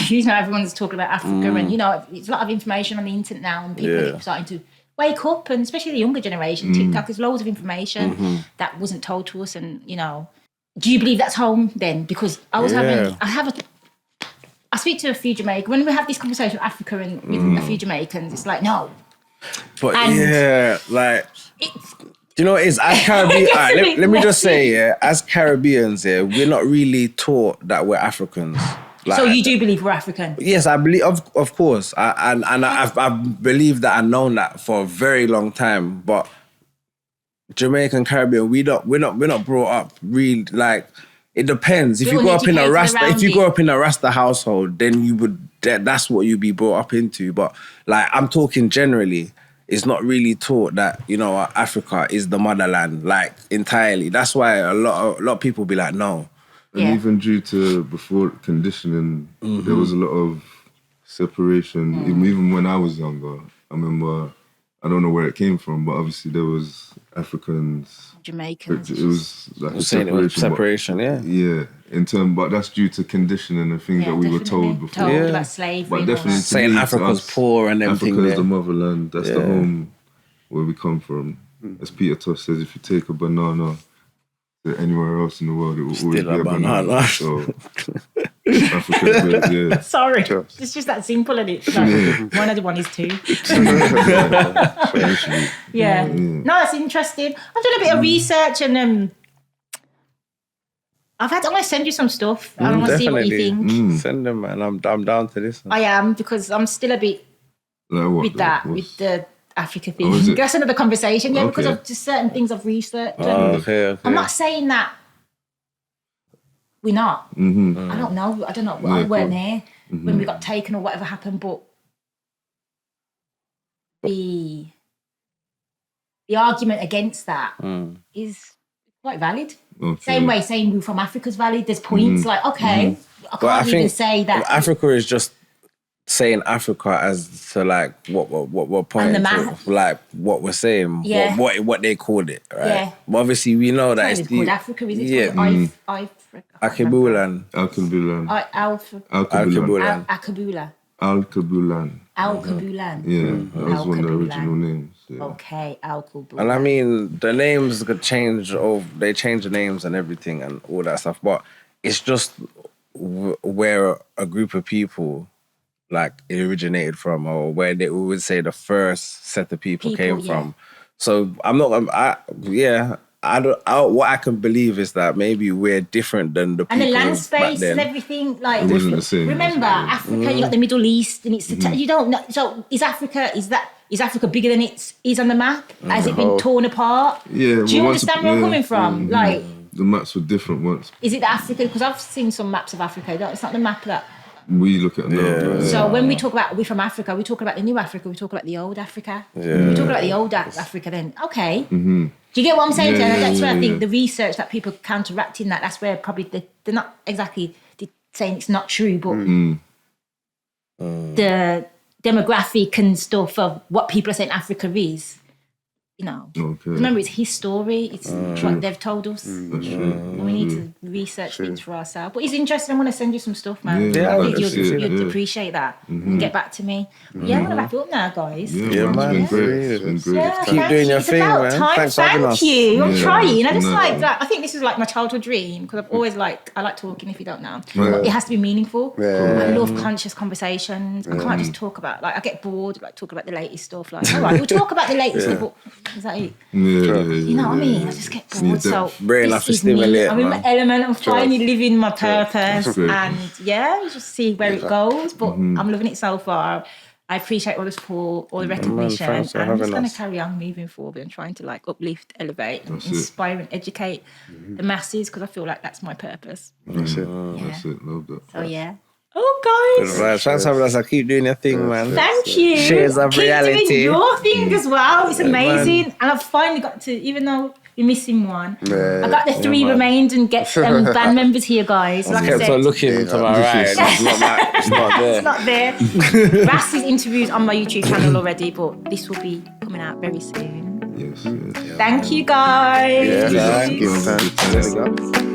S1: you know everyone's talking about Africa and you know it's a lot of information on the internet now and people are starting to wake up, and especially the younger generation. TikTok is loads of information that wasn't told to us, and you know, do you believe that's home then? Because I speak to a few Jamaicans when we have this conversation with Africa and with a few Jamaicans. It's like no,
S5: But
S1: And-
S5: yeah, like.
S1: it's
S5: Do you know what it is? As Caribbean,
S1: Yes,
S5: alright,
S1: we-
S5: let me just say, yeah, as Caribbeans, yeah, we're not really taught that we're Africans. Like,
S1: so you do believe we're African?
S5: Yes, I believe, of course, I've believed that and known that for a very long time. But Jamaican, Caribbean, we're not brought up really like. It depends. If
S1: We're
S5: you grow up in a
S1: uneducated
S5: Rasta,
S1: around
S5: if you
S1: it.
S5: grow up in a Rasta household, then you would. That's what you'd be brought up into. But like, I'm talking generally. It's not really taught that, you know, Africa is the motherland, like entirely. That's why a lot of people be like, no.
S2: And
S1: Yeah.
S2: even due to before conditioning, there was a lot of separation. Even when I was younger, I remember, I don't know where it came from, but obviously there was Africans.
S1: Jamaicans.
S2: It was like a
S5: Saying it was
S2: separation.
S5: separation, yeah.
S2: Yeah, but that's due to conditioning and things that we were told before.
S1: Told
S5: Yeah.
S1: about slavery.
S2: But
S1: and all
S2: definitely
S1: that.
S2: to
S5: Saying
S2: me, to
S5: Africa's
S2: us,
S5: poor and everything
S2: Africa is
S5: there.
S2: the motherland. That's the home where we come from. As Peter Tosh says, if you take a banana to anywhere else in the world, it will always
S5: Still
S2: be
S5: a
S2: a banana.
S5: banana.
S2: So Africa's good, yeah.
S1: Sorry,
S3: Trust.
S1: it's just that simple, and it's like, one of the one is two.
S2: Literally.
S1: Yeah. No, that's interesting. I've done a bit of research and I'm going to send you some stuff. I want to see what you think.
S5: Send them, man. I'm down to this.
S1: I am, because I'm still a bit
S2: Like what?
S1: with that,
S2: What's-
S1: with the Africa thing.
S2: Oh, is it?
S1: That's another conversation, yeah, because
S2: Okay.
S1: of just certain things I've researched. and
S5: Okay.
S1: I'm not saying that we're not. I don't know. I don't know. I
S2: Yeah,
S1: weren't
S2: cool.
S1: there when we got taken or whatever happened, but the argument against that is quite valid.
S2: Okay.
S1: Same way saying we're from Africa's valid. There's points like, okay, I
S5: But I
S1: can't even
S5: think
S1: say that.
S5: Africa is just saying Africa as to like what we're pointing
S1: And the
S5: to,
S1: map.
S5: like what we're saying,
S1: Yeah.
S5: what they called it, right?
S1: Yeah.
S5: But obviously we know that
S1: It's
S5: it's
S1: called
S5: the
S1: Africa, is it?
S5: yeah,
S1: It's called Africa.
S5: Akibulan,
S2: Alkebulan.
S1: Alpha.
S2: Alkebulan.
S5: Akibulan,
S1: Akabula.
S2: Al-Kabulan.
S1: Al-Kabulan.
S2: Yeah, that was one of the
S1: Al-Kabulan.
S2: original names. Yeah.
S1: Okay, Al-Kabulan.
S5: And I mean, the names could change. They change the names and everything and all that stuff. But it's just where a group of people like it originated from, or where they would say the first set of people came from. So I'm not. What I can believe is that maybe we're different than the people
S1: and the land
S5: back
S1: space
S5: then.
S1: and everything, like
S2: It wasn't the same.
S1: remember Africa, you got the Middle East, and it's you don't know. So is Africa bigger than it is on the map? Has it been torn apart?
S2: Yeah.
S1: Do you understand where I'm coming from? Like,
S2: the maps were different once.
S1: is it the Africa? Because I've seen some maps of Africa. It's not the map that.
S2: We look at now.
S1: So when we talk about we're from Africa, we talk about the new Africa. We talk about the old Africa.
S5: Yeah.
S1: We talk about the old Africa. Then okay. Do you get what I'm saying?
S2: Yeah,
S1: That's where I think
S2: yeah.
S1: the research that people counteracting that's where probably they're not exactly saying it's not true, but the demographic and stuff of what people are saying Africa is, you know.
S2: Okay.
S1: Remember, it's his story. It's what they've told us.
S2: That's true.
S1: And we need to research things for ourselves. But it's interesting. I want to send you some stuff, man.
S2: Yeah,
S1: I
S2: I'd
S1: think
S2: like to see it,
S1: you'd
S2: yeah.
S1: appreciate that. And get back to me. Yeah, I'm going to wrap it up now, guys.
S2: Yeah, man. It's been great. It's been great.
S1: Yeah,
S5: Keep
S1: thank
S5: doing
S1: you.
S5: your
S1: It's
S5: thing,
S1: about
S5: man.
S1: time.
S5: Thanks for having
S1: Thank
S5: us.
S1: you. I'm
S2: Yeah.
S1: trying. I just
S2: No.
S1: like I think this is like my childhood dream because I've always I like talking. If you don't know,
S2: Yeah.
S1: it has to be meaningful.
S3: Yeah.
S1: I love conscious conversations. I can't just talk about I get bored talking about the latest stuff. Like, all right, we'll talk about the latest stuff, but is that it? You know what I mean? I just get bored. So
S5: Brain
S1: this
S5: have to
S1: is me.
S5: stimulate,
S1: I'm in my
S5: man.
S1: element. I'm finally living my purpose,
S2: great.
S1: and you just see where it goes. But I'm loving it so far. I appreciate all the support, all the recognition,
S5: thanks for
S1: and I'm just
S5: having
S1: going to
S5: us.
S1: carry on moving forward and trying to uplift, elevate, and
S2: That's it.
S1: inspire and educate the masses because I feel like that's my purpose.
S2: That's it.
S1: Yeah.
S2: That's it. Love that.
S1: So yeah. Oh guys,
S5: Right, thanks for having us. I keep doing your thing, man.
S1: thank you.
S5: Shades of
S1: Keep
S5: reality.
S1: doing your thing as well. It's amazing, and I've finally got to, even though we're missing one, I got the three remained and get band members here, guys. Like I
S5: Kept
S1: said,
S5: on looking to my right. It's not there.
S1: it's not there. Rass's interviews on my YouTube channel already, but this will be coming out very soon.
S2: Yes.
S1: Thank you, guys.
S3: Yeah.
S2: Love,
S3: Give
S2: love,
S3: thanks.
S2: good time.